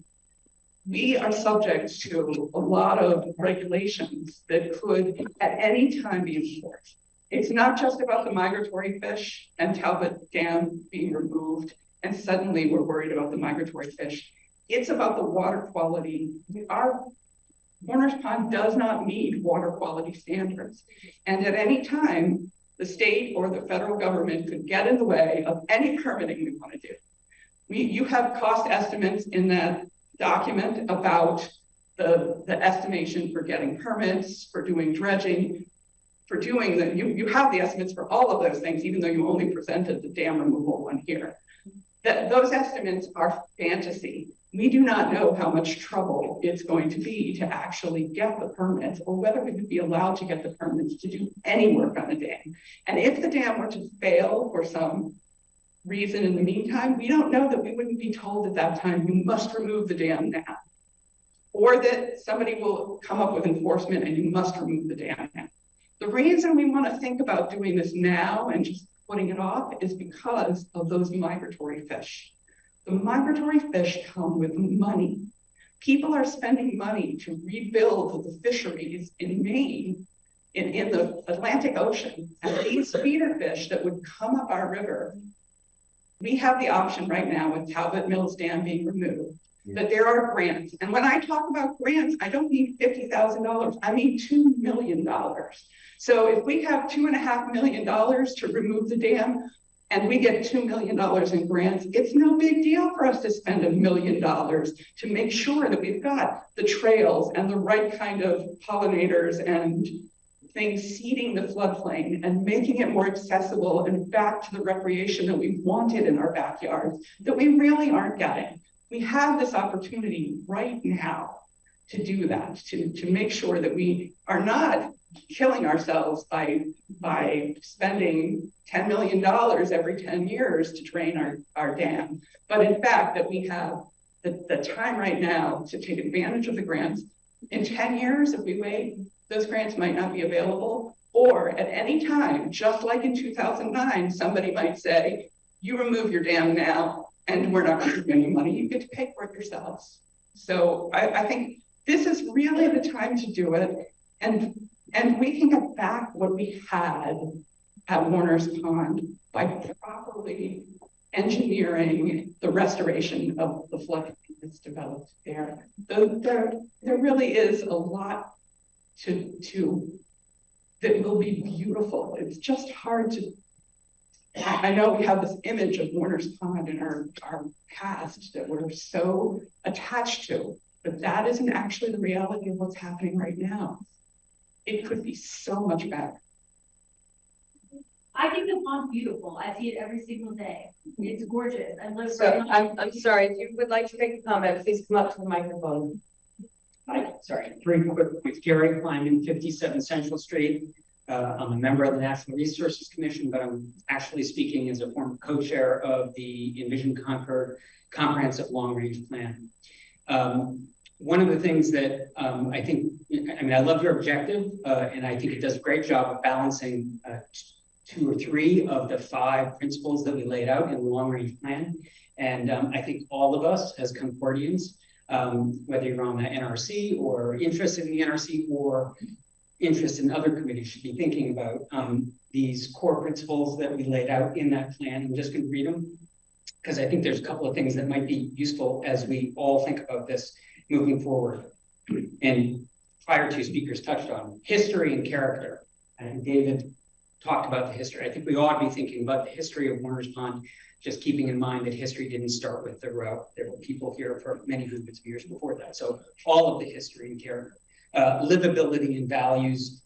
We are subject to a lot of regulations that could at any time be enforced. It's not just about the migratory fish and Talbot Dam being removed, and suddenly we're worried about the migratory fish. It's about the water quality. Our Warner's Pond does not meet water quality standards. And at any time, the state or the federal government could get in the way of any permitting we want to do. You have cost estimates in that document about the estimation for getting permits, for doing dredging, for doing the, you have the estimates for all of those things, even though you only presented the dam removal one here. Those estimates are fantasy. We do not know how much trouble it's going to be to actually get the permits, or whether we would be allowed to get the permits to do any work on the dam. And if the dam were to fail for some reason in the meantime, we don't know that we wouldn't be told at that time, you must remove the dam now. Or that somebody will come up with enforcement and you must remove the dam now. The reason we want to think about doing this now and just putting it off is because of those migratory fish. The migratory fish come with money. People are spending money to rebuild the fisheries in Maine, in the Atlantic Ocean. And these feeder fish that would come up our river, we have the option right now with Talbot Mills Dam being removed, that there are grants. And when I talk about grants, I don't mean $50,000, I mean $2 million. So if we have $2.5 million to remove the dam, and we get $2 million in grants, it's no big deal for us to spend $1 million to make sure that we've got the trails and the right kind of pollinators and things seeding the floodplain and making it more accessible and back to the recreation that we wanted in our backyards that we really aren't getting. We have this opportunity right now to do that, to make sure that we are not killing ourselves by spending $10 million every 10 years to drain our dam. But in fact, that we have the time right now to take advantage of the grants. In 10 years, if we wait, those grants might not be available. Or at any time, just like in 2009, somebody might say, you remove your dam now and we're not giving you any money, you get to pay for it yourselves. So I think this is really the time to do it. And we can get back what we had at Warner's Pond by properly engineering the restoration of the floodplain that's developed there. There really is a lot that will be beautiful. It's just hard to, I know we have this image of Warner's Pond in our past that we're so attached to, but that isn't actually the reality of what's happening right now. It could be so much better. I think the pond's beautiful. I see it every single day. It's gorgeous. I live So I'm sorry, if you would like to make a comment, please come up to the microphone. Hi, sorry, 3 quick points. Jerry Kleiman, 57 Central Street. I'm a member of the Natural Resources Commission, but I'm actually speaking as a former co-chair of the Envision Concord Comprehensive Long Range Plan. One of the things that I think, I love your objective, and I think it does a great job of balancing 2 or 3 of the 5 principles that we laid out in the long range plan. And I think all of us as Concordians, whether you're on the NRC or interested in the NRC or interested in other committees, should be thinking about these core principles that we laid out in that plan. I'm just going to read them because I think there's a couple of things that might be useful as we all think about this moving forward. And prior 2 speakers touched on history and character. And David talked about the history. I think we ought to be thinking about the history of Warner's Pond, just keeping in mind that history didn't start with the route. There were people here for many hundreds of years before that. So all of the history and character. Livability and values.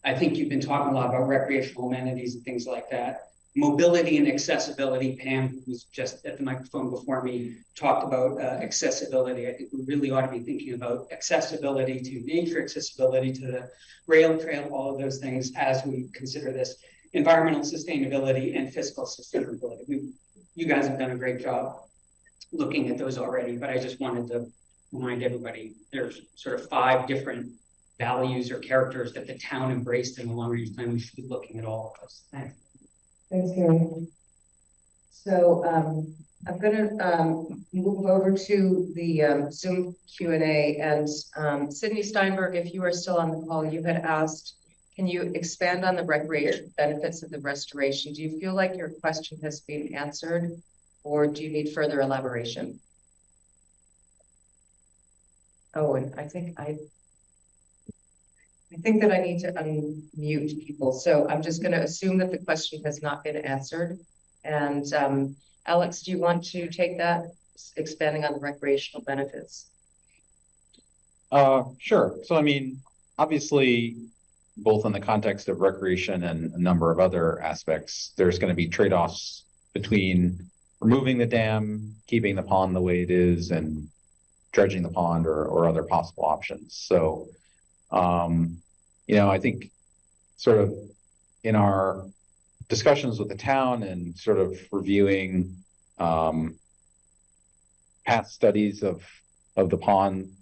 I think you've been talking a lot about recreational amenities and things like that. Mobility and accessibility. Pam, who's just at the microphone before me, talked about accessibility. I think we really ought to be thinking about accessibility to nature, accessibility to the rail trail, all of those things as we consider this. Environmental sustainability and fiscal sustainability. You guys have done a great job looking at those already, but I just wanted to remind everybody there's sort of 5 different values or characters that the town embraced in the long range plan. We should be looking at all of those. Thanks. Thanks, Gary. So I'm going to move over to the Zoom Q&A, and Sydney Steinberg, if you are still on the call, you had asked, can you expand on the recreation benefits of the restoration? Do you feel like your question has been answered, or do you need further elaboration? Oh, and I think that I need to unmute people, so I'm just gonna assume that the question has not been answered. And Alex, do you want to take that, expanding on the recreational benefits? Sure. So I mean, obviously, both in the context of recreation and a number of other aspects, there's going to be trade-offs between removing the dam, keeping the pond the way it is, and dredging the pond or other possible options. So, I think sort of in our discussions with the town and sort of reviewing past studies of the pond,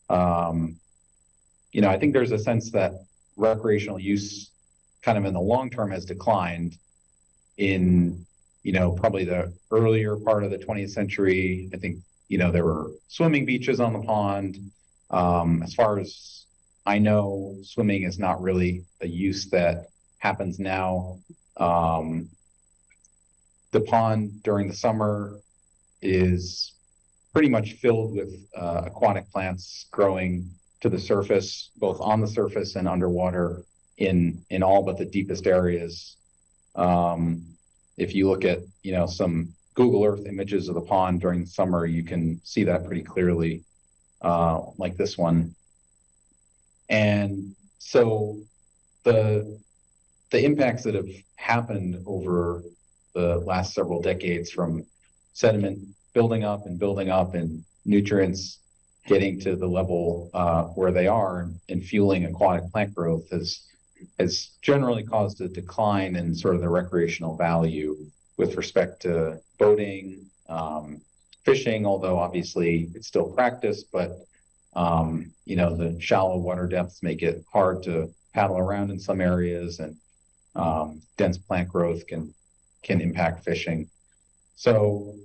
I think there's a sense that recreational use kind of in the long term has declined in, probably the earlier part of the 20th century. I think, there were swimming beaches on the pond. As far as I know, swimming is not really a use that happens now. The pond during the summer is pretty much filled with aquatic plants growing to the surface, both on the surface and underwater in all but the deepest areas. If you look at, some Google Earth images of the pond during the summer, you can see that pretty clearly, like this one. And so the impacts that have happened over the last several decades, from sediment building up and nutrients getting to the level where they are and fueling aquatic plant growth, has generally caused a decline in sort of the recreational value with respect to boating, fishing, although obviously it's still practiced, but the shallow water depths make it hard to paddle around in some areas, and dense plant growth can impact fishing. So,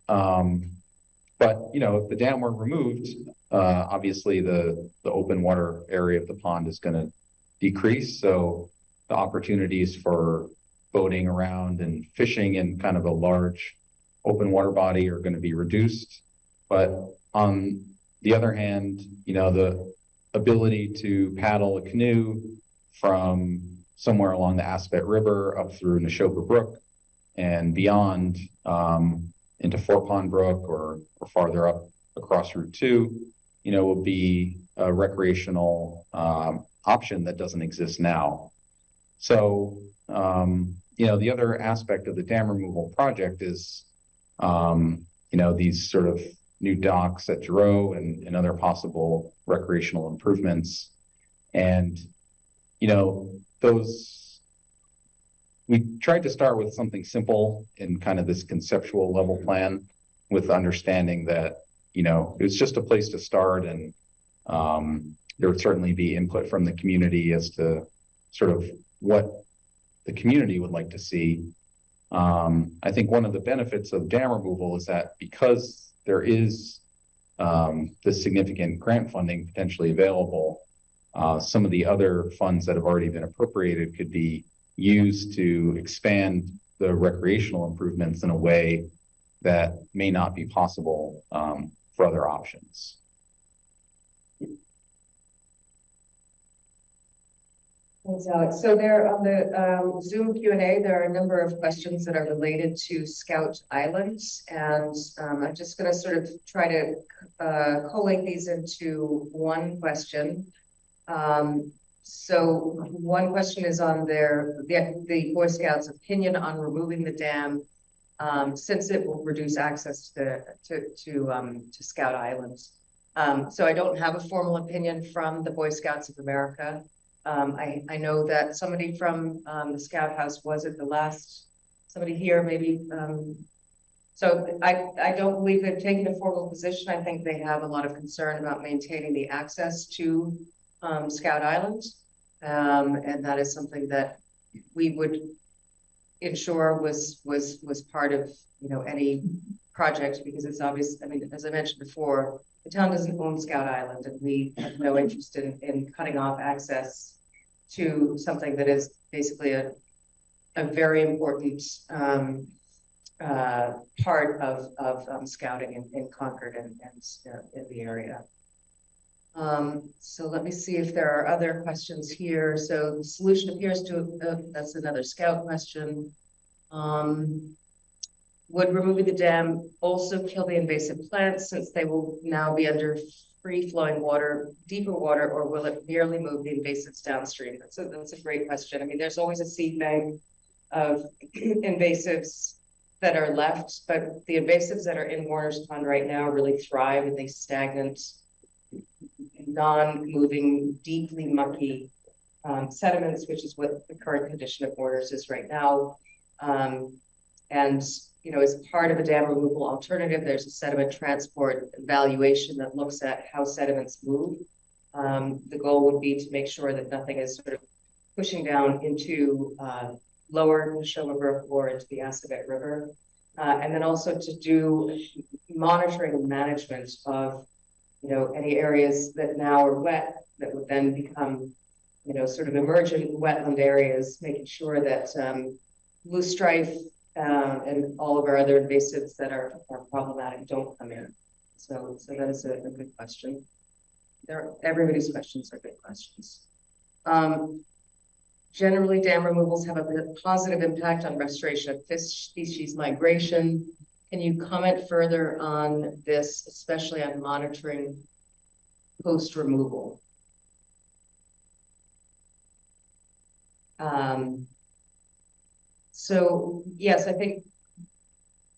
but if the dam were removed, obviously the open water area of the pond is going to decrease. So the opportunities for boating around and fishing in kind of a large open water body are going to be reduced. But on the other hand, the ability to paddle a canoe from somewhere along the Aspet River up through Neshoba Brook and beyond, into Fort Pond Brook or farther up across Route 2, will be a recreational option that doesn't exist now. So, the other aspect of the dam removal project is, these sort of new docks at Giroux and other possible recreational improvements. And, we tried to start with something simple in kind of this conceptual level plan, with understanding that, it was just a place to start, and there would certainly be input from the community as to sort of what the community would like to see. I think one of the benefits of dam removal is that because there is this significant grant funding potentially available, some of the other funds that have already been appropriated could be used to expand the recreational improvements in a way that may not be possible for other options. Thanks, Alex. So there on the Zoom Q&A, there are a number of questions that are related to Scout Islands, and I'm just going to sort of try to collate these into one question. So one question is on the Boy Scouts' opinion on removing the dam, since it will reduce access to Scout Islands. So I don't have a formal opinion from the Boy Scouts of America. I know that somebody from the Scout House was at the last, somebody here maybe. So I don't believe they've taken a formal position. I think they have a lot of concern about maintaining the access to Scout Islands. And that is something that we would ensure was part of, any project, because it's obvious. I mean, as I mentioned before, the town doesn't own Scout Island, and we have no interest in cutting off access to something that is basically a very important part of scouting in Concord and in the area. So let me see if there are other questions here. So the solution appears to, that's another scout question. Would removing the dam also kill the invasive plants since they will now be under free flowing water, deeper water, or will it merely move the invasives downstream? That's a great question. I mean, there's always a seed bank of invasives that are left, but the invasives that are in Warner's Pond right now really thrive in these stagnant, non-moving, deeply mucky sediments, which is what the current condition of Warner's is right now. And you know, as part of a dam removal alternative, there's a sediment transport evaluation that looks at how sediments move. The goal would be to make sure that nothing is sort of pushing down into lower Neshoba Brook or into the Assabet River. And then also to do monitoring and management of, you know, any areas that now are wet that would then become, you know, sort of emergent wetland areas, making sure that loosestrife and all of our other invasives that are problematic don't come in. So that is a good question. Everybody's questions are good questions. Generally, dam removals have a positive impact on restoration of fish species migration. Can you comment further on this, especially on monitoring post-removal? So yes, I think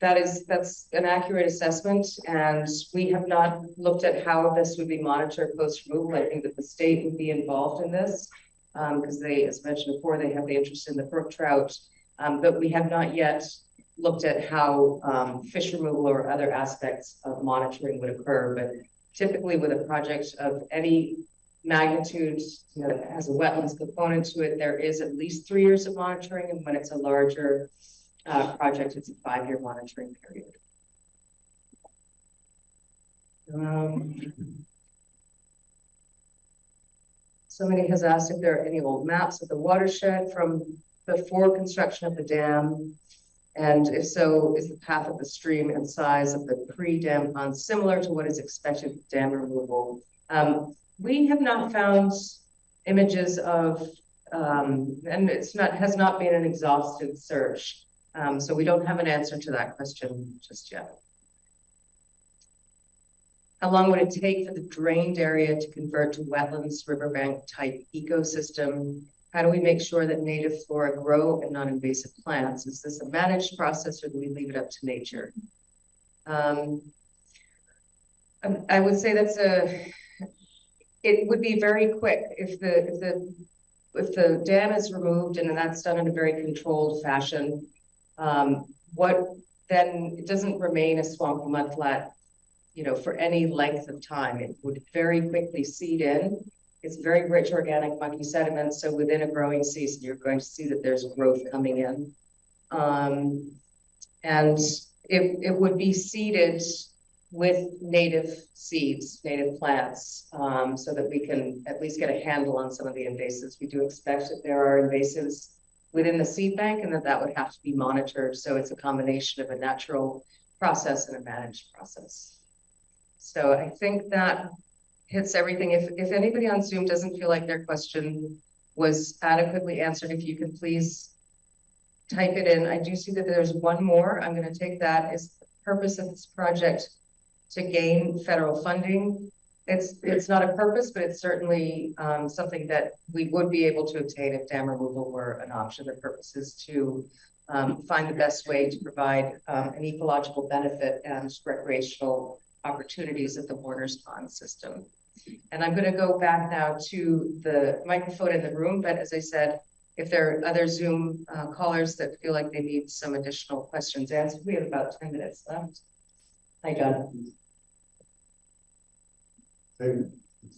that's an accurate assessment, and we have not looked at how this would be monitored post-removal. I think that the state would be involved in this because they, as mentioned before, they have the interest in the brook trout, but we have not yet looked at how fish removal or other aspects of monitoring would occur. But typically with a project of any magnitude, you know, that has a wetlands component to it, there is at least 3 years of monitoring, and when it's a larger project, it's a 5-year monitoring period. Somebody has asked if there are any old maps of the watershed from before construction of the dam, and if so, is the path of the stream and size of the pre-dam pond similar to what is expected with dam removal? We have not found images of, and has not been an exhaustive search. So we don't have an answer to that question just yet. How long would it take for the drained area to convert to wetlands, riverbank type ecosystem? How do we make sure that native flora grow and non-invasive plants? Is this a managed process or do we leave it up to nature? I would say it would be very quick if the dam is removed and that's done in a very controlled fashion. Then it doesn't remain a swampy mudflat, you know, for any length of time. It would very quickly seed in. It's very rich organic mucky sediment, so within a growing season, you're going to see that there's growth coming in. And it would be seeded with native seeds, native plants, so that we can at least get a handle on some of the invasives. We do expect that there are invasives within the seed bank and that would have to be monitored. So it's a combination of a natural process and a managed process. So I think that hits everything. If anybody on Zoom doesn't feel like their question was adequately answered, if you can please type it in. I do see that there's one more. I'm going to take that as the purpose of this project to gain federal funding. It's not a purpose, but it's certainly something that we would be able to obtain if dam removal were an option. The purpose is to find the best way to provide an ecological benefit and recreational opportunities at the Warner's Pond system. And I'm going to go back now to the microphone in the room, but as I said, if there are other Zoom callers that feel like they need some additional questions answered, we have about 10 minutes left. Hi, John. Hey,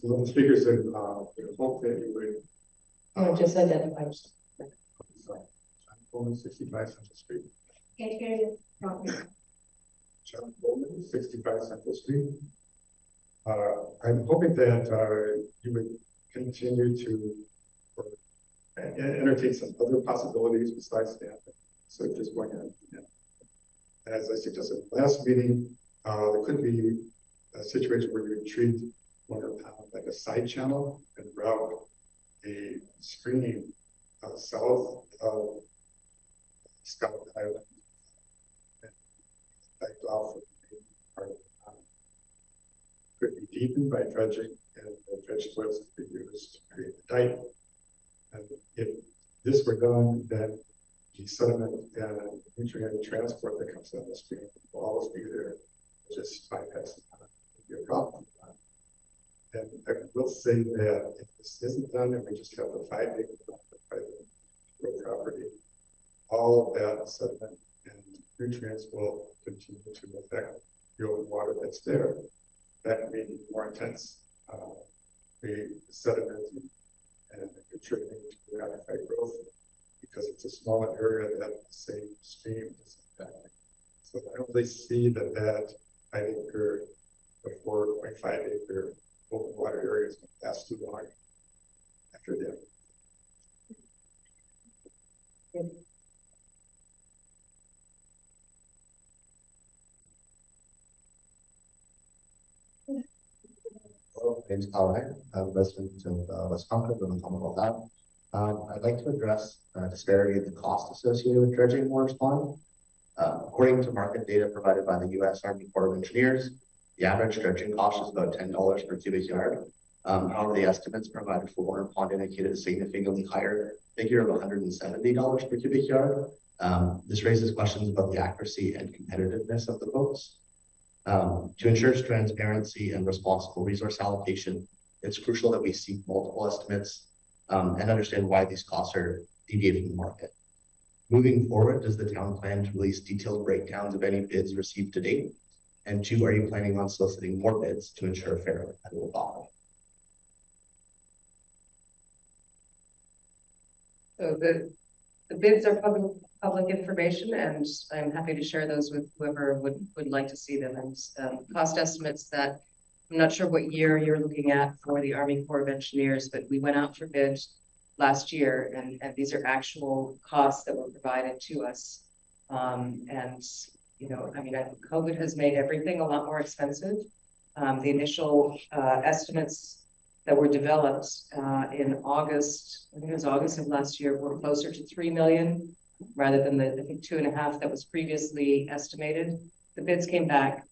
so the speaker said, hope that you would. Oh, just identify yourself. Sorry, John Coleman, 65 Central Street. Can't hear you. John Coleman, 65 Central Street. I'm hoping that you would continue to entertain some other possibilities besides that. So just going ahead. Yeah. as I suggested last meeting, there could be a situation where you treat Wonder Pound like a side channel and route a stream south of Scott Island and back off of the main part of the pond. Could be deepened by dredging, and the dredge soils could be used to create the dike. And if this were done, then the sediment and nutrient transport that comes down the stream will always be there. Just bypass the pond would be a problem. And I will say that if this isn't done and we just have the 5 acre private property, all of that sediment and nutrients will continue to affect the open water that's there. That may be more intense, sedimenting and contributing to ratified growth because it's a smaller area that the same stream is impacting. So I don't really see that 5 acre or 4.5 acre open water area is going to last too long after that. Hello, my name's Alright. I'm a resident of West Concord, living in Commonwealth Ave. I'd like to address disparity in the cost associated with dredging Morris Pond. According to market data provided by the U.S. Army Corps of Engineers, the average dredging cost is about $10 per cubic yard. However, the estimates provided for Warner Pond indicated a significantly higher figure of $170 per cubic yard. This raises questions about the accuracy and competitiveness of the quotes. To ensure transparency and responsible resource allocation, it's crucial that we seek multiple estimates and understand why these costs are deviating from the market. Moving forward, does the town plan to release detailed breakdowns of any bids received to date? And 2, are you planning on soliciting more bids to ensure a fair and competitive offer? So the bids are public information, and I'm happy to share those with whoever would like to see them. And cost estimates that I'm not sure what year you're looking at for the Army Corps of Engineers, but we went out for bid last year, and these are actual costs that were provided to us. And you know, I mean, COVID has made everything a lot more expensive. The initial estimates that were developed in August, I think it was August of last year, were closer to 3 million rather than the, I think, 2.5 that was previously estimated. The bids came back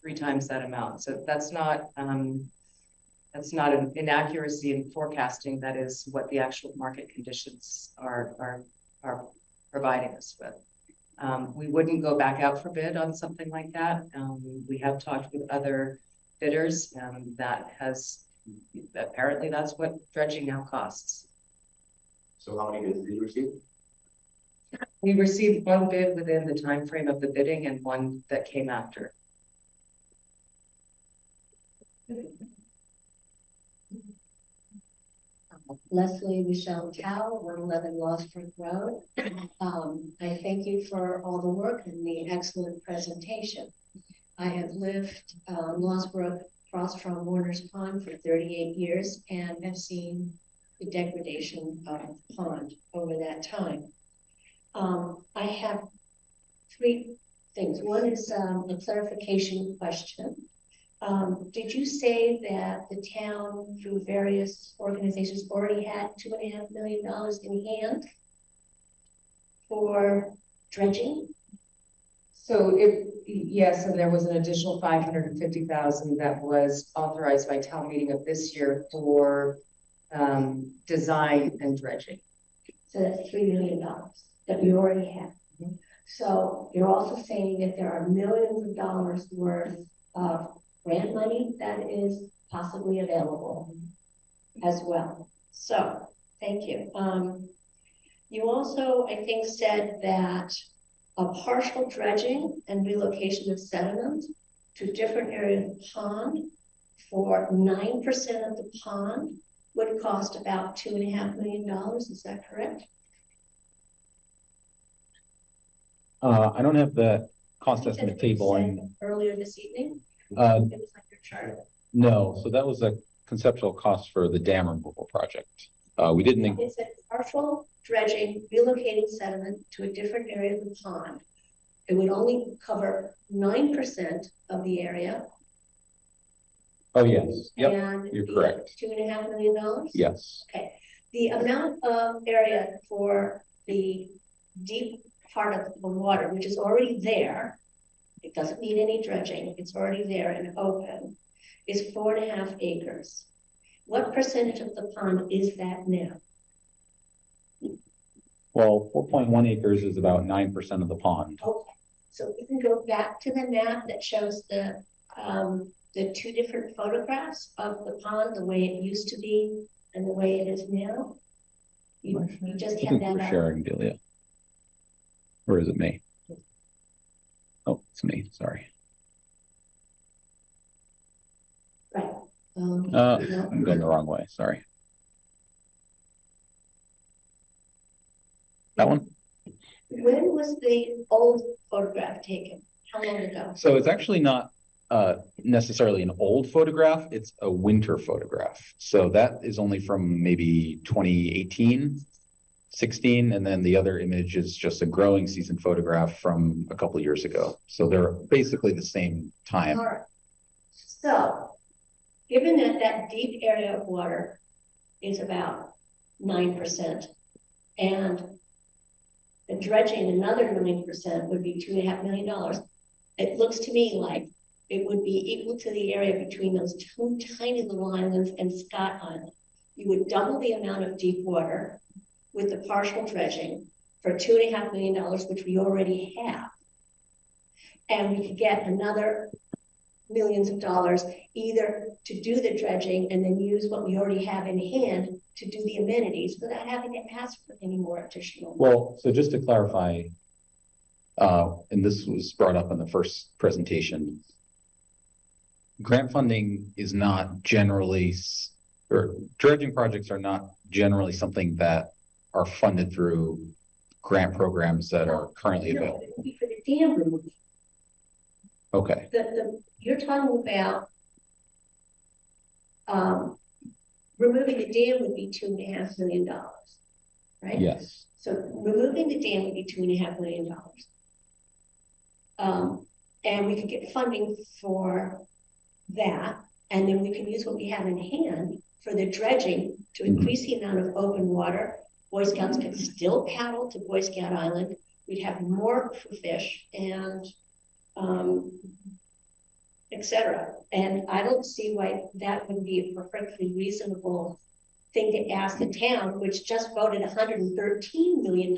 3 times that amount. So that's not an inaccuracy in forecasting. That is what the actual market conditions are providing us with. We wouldn't go back out for bid on something like that. We have talked with other bidders, and that has, apparently that's what dredging now costs. So how many bids did you receive? We received 1 bid within the time frame of the bidding and 1 that came after. Leslie Michelle Tao, 111 Lost Brook Road. I thank you for all the work and the excellent presentation. I have lived Lost Brook across from Warner's Pond for 38 years and have seen the degradation of the pond over that time. I have 3 things. One is a clarification question. Did you say that the town, through various organizations, already had $2.5 million in hand for dredging? So yes, and there was an additional 550,000 that was authorized by town meeting of this year for design and dredging. So that's $3 million that we already have. Mm-hmm. So you're also saying that there are millions of dollars worth of grant money that is possibly available as well. So thank you. You also, I think, said that a partial dredging and relocation of sediment to different areas of the pond for 9% of the pond would cost about $2.5 million. Is that correct? I don't have the cost estimate table earlier this evening. It was on your chart. No, so that was a conceptual cost for the dam removal project. We didn't. It said partial dredging, relocating sediment to a different area of the pond it would only cover 9% of the area. Oh, yes. Yep. And You're correct. $2.5 million? Yes. Okay. The amount of area for the deep part of the water, which is already there, it doesn't need any dredging, it's already there and open, is 4.5 acres. What percentage of the pond is that now? Well, 4.1 acres is about 9% of the pond. Okay, so we can go back to the map that shows the two different photographs of the pond, the way it used to be and the way it is now. You just I have think that we're up. sharing, Delia. Or is it me? Oh, it's me. Sorry. Right. I'm going the wrong way. Sorry. That one? When was the old photograph taken? How long ago? So it's actually not necessarily an old photograph. It's a winter photograph. So that is only from maybe 2018, 16. And then the other image is just a growing season photograph from a couple of years ago. So they're basically the same time. All right. So given that that deep area of water is about 9%, and the dredging another 9% would be $2.5 million. It looks to me like it would be equal to the area between those two tiny little islands and Scott Island. You would double the amount of deep water with the partial dredging for $2.5 million, which we already have. And we could get another millions of dollars either to do the dredging and then use what we already have in hand to do the amenities without having to ask for any more additional. Well, so just to clarify, and this was brought up in the first presentation, grant funding is not generally, or dredging projects are not generally something that are funded through grant programs that are currently available. It would be for the dam removal. Okay. You're talking about removing the dam would be $2.5 million, right? Yes. So removing the dam would be $2.5 million. And we could get funding for that, and then we can use what we have in hand for the dredging to increase the amount of open water. Boy Scouts could still paddle to Boy Scout Island. We'd have more for fish and etc. And I don't see why that would be a perfectly reasonable thing to ask the town, which just voted $113 million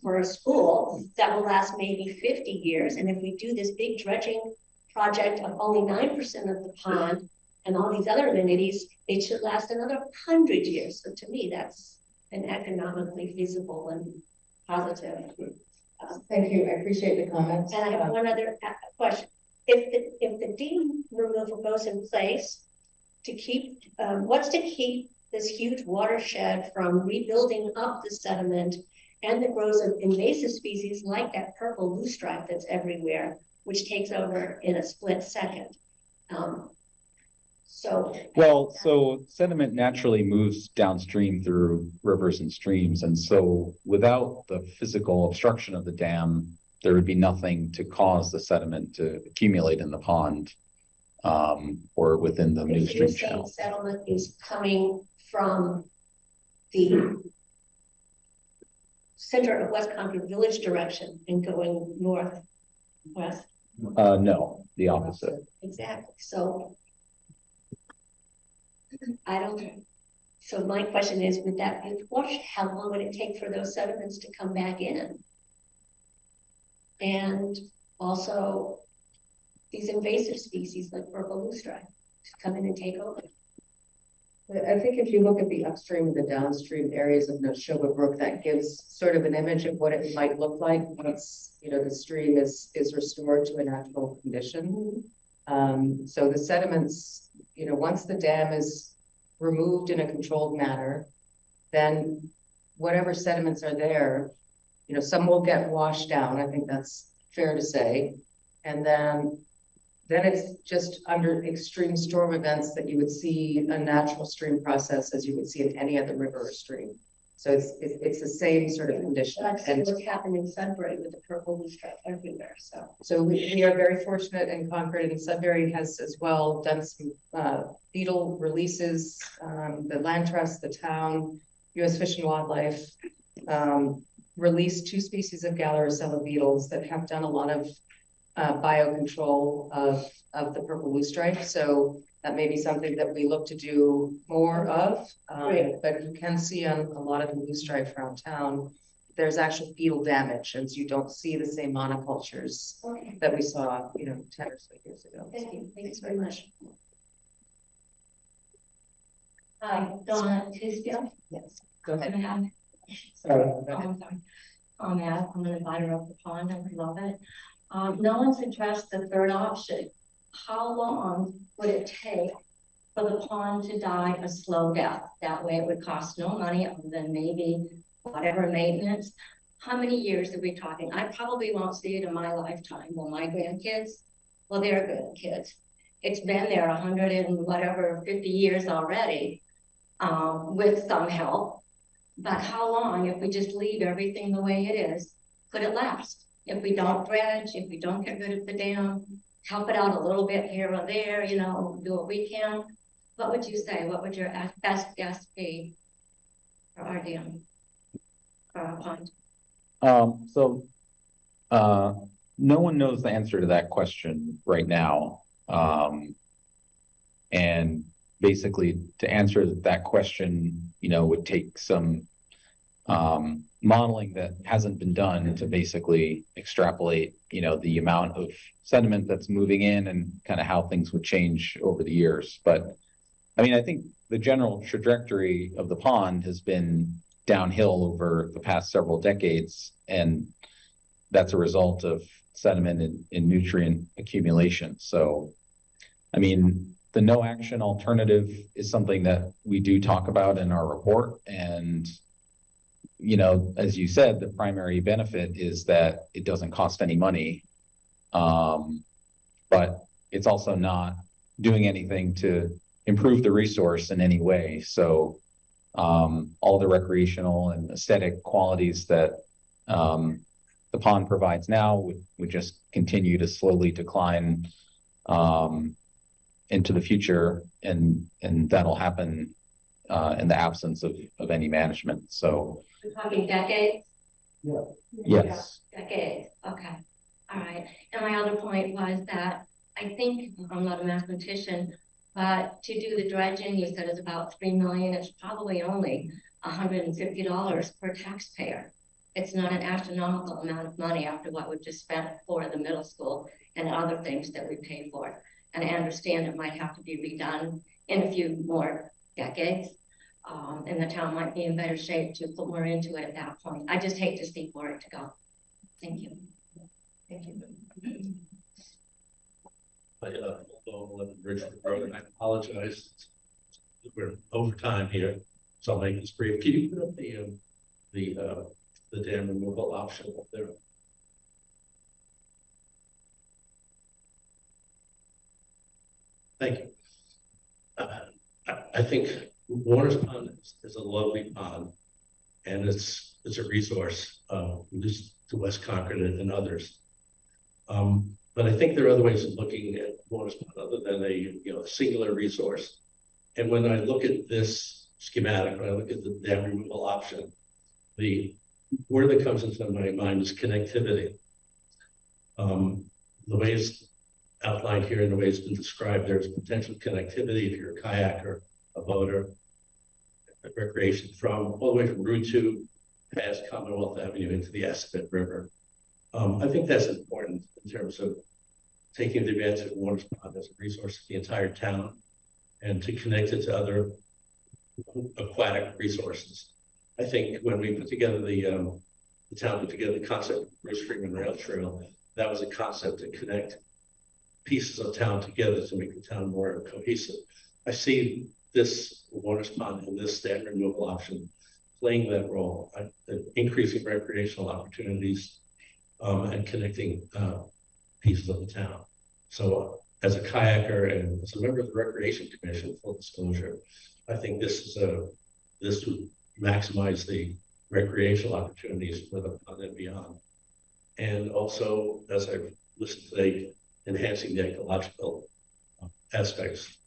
for a school that will last maybe 50 years. And if we do this big dredging project of only 9% of the pond and all these other amenities, it should last another 100 years. So to me, that's an economically feasible and positive. Thank you. I appreciate the comments. And I have one other question. If the dam removal goes in place to keep, what's to keep this huge watershed from rebuilding up the sediment and the growth of invasive species like that purple loosestrife that's everywhere, which takes over in a split second? So sediment naturally moves downstream through rivers and streams. And so without the physical obstruction of the dam, there would be nothing to cause the sediment to accumulate in the pond or within the new stream channel. Settlement is coming from the center of West Concord Village direction and going northwest. No, the opposite. Exactly. So I don't. So my question is, would that be washed? How long would it take for those sediments to come back in? And also these invasive species like purple loosestrife to come in and take over. I think if you look at the upstream and the downstream areas of Neshoba Brook, that gives sort of an image of what it might look like once, you know, the stream is restored to a natural condition. So the sediments, you know, once the dam is removed in a controlled manner, then whatever sediments are there, you know, some will get washed down. I think that's fair to say. And then it's just under extreme storm events that you would see a natural stream process as you would see in any other river or stream. So it's the same sort of condition. That's And what's happened in Sudbury with the purple loosestrife everywhere, so. so we are very fortunate, and Concord and Sudbury has as well done some beetle releases. The Land Trust, the town, U.S. Fish and Wildlife released 2 species of Galaricella beetles that have done a lot of biocontrol of the purple loosestrife. So that may be something that we look to do more of. But you can see on a lot of the loosestrife around town, there's actual beetle damage, and so you don't see the same monocultures that we saw, 10 or so years ago. Thank you. Thanks very much. Hi, Donna Tisdale. Yes, go ahead. Sorry. I'm sorry. I'm an advisor of the pond. I love it. No one's addressed the third option. How long would it take for the pond to die a slow death? That way it would cost no money other than maybe whatever maintenance. How many years are we talking? I probably won't see it in my lifetime. Well, my grandkids, well, they're grandkids. It's been there 100 and whatever, 50 years already, with some help. But how long, if we just leave everything the way it is, could it last? If we don't dredge, if we don't get rid of the dam, help it out a little bit here or there, do what we can. What would you say? What would your best guess be for our dam, for our pond? No one knows the answer to that question right now. And basically to answer that question, would take some modeling that hasn't been done to basically extrapolate, the amount of sediment that's moving in and kind of how things would change over the years. But I think the general trajectory of the pond has been downhill over the past several decades, and that's a result of sediment and nutrient accumulation. So, the no action alternative is something that we do talk about in our report. And, as you said, the primary benefit is that it doesn't cost any money. But it's also not doing anything to improve the resource in any way. So all the recreational and aesthetic qualities that the pond provides now would just continue to slowly decline into the future, and that'll happen in the absence of any management. So we're talking decades? Yeah. Yes. Decades. Okay. All right. And my other point was that I think, I'm not a mathematician, but to do the dredging, you said it's about $3 million. It's probably only $150 per taxpayer. It's not an astronomical amount of money after what we've just spent for the middle school and other things that we pay for. And I understand it might have to be redone in a few more decades. And the town might be in better shape to put more into it at that point. I just hate to see for it to go. Thank you. Thank you. I apologize. We're over time here, so I'll make this brief. Can you put up the dam removal option up there? Thank you. I think Warner's Pond is a lovely pond, and it's a resource, just to West Concord and others. But I think there are other ways of looking at Warner's Pond other than a singular resource. And when I look at this schematic, when I look at the dam removal option, the word that comes into my mind is connectivity. The way it's outlined here and the way it's been described, there's potential connectivity if you're a kayaker, a boater, a recreation all the way from Route 2 past Commonwealth Avenue into the Assabet River. I think that's important in terms of taking advantage of Warner's Pond as a resource for the entire town and to connect it to other aquatic resources. I think when we put together the town put together the concept of Bruce Freeman Rail Trail, that was a concept to connect pieces of town together to make the town more cohesive. I see this Warner's Pond and this dam removal option playing that role, increasing recreational opportunities and connecting pieces of the town. So as a kayaker and as a member of the Recreation Commission, full disclosure, I think this would maximize the recreational opportunities for the pond and beyond. And also, as I've listened today, enhancing the ecological aspects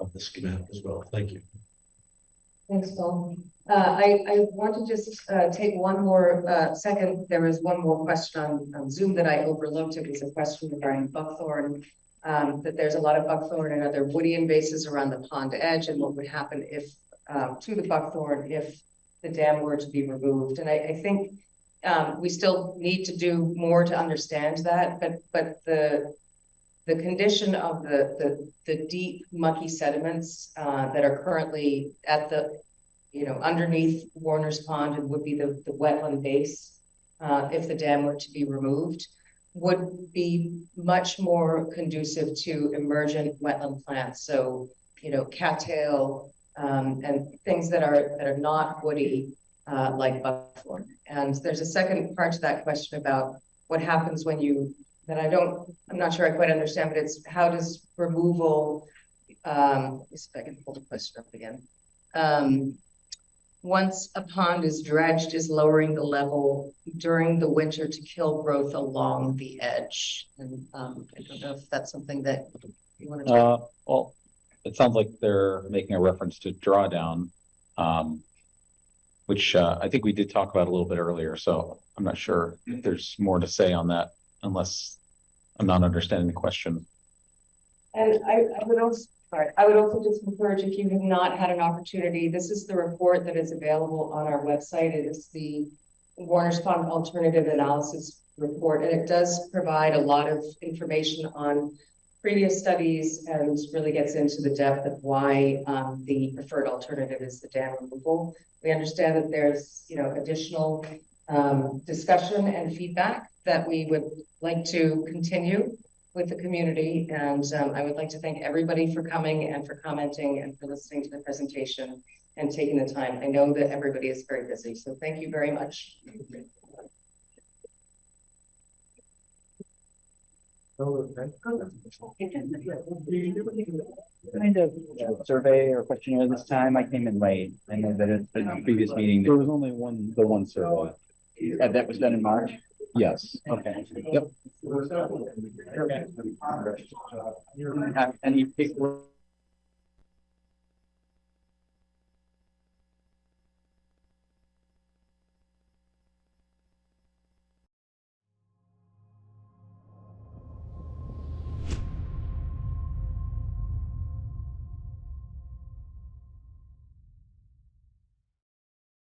of the schematic as well. Thank you. Thanks, Paul. I want to just take one more second. There was one more question on Zoom that I overlooked. It was a question regarding buckthorn, that there's a lot of buckthorn and other woody invasives around the pond edge, and what would happen if to the buckthorn if the dam were to be removed. And I think we still need to do more to understand that, but the condition of the deep mucky sediments that are currently at the underneath Warner's Pond and would be the wetland base if the dam were to be removed would be much more conducive to emergent wetland plants. So cattail and things that are not woody like buckthorn. And there's a second part to that question about what happens when I'm not sure I quite understand, but it's how does removal, if I can pull the question up again. Once a pond is dredged, is lowering the level during the winter to kill growth along the edge. And I don't know if that's something that you want to well, it sounds like they're making a reference to drawdown, which I think we did talk about a little bit earlier. So I'm not sure if there's more to say on that, unless I'm not understanding the question. And I would also just encourage, if you have not had an opportunity, this is the report that is available on our website. It is the Warner's Pond Alternative Analysis Report, and it does provide a lot of information on previous studies and really gets into the depth of why the preferred alternative is the dam removal. We understand that there's additional discussion and feedback that we would like to continue with the community. And I would like to thank everybody for coming and for commenting and for listening to the presentation and taking the time. I know that everybody is very busy, so thank you very much. Kind of survey or questionnaire this time. I came in late. I know that in the previous meeting there was only one survey. That was done in March? Yes. Okay. Yep. Any paperwork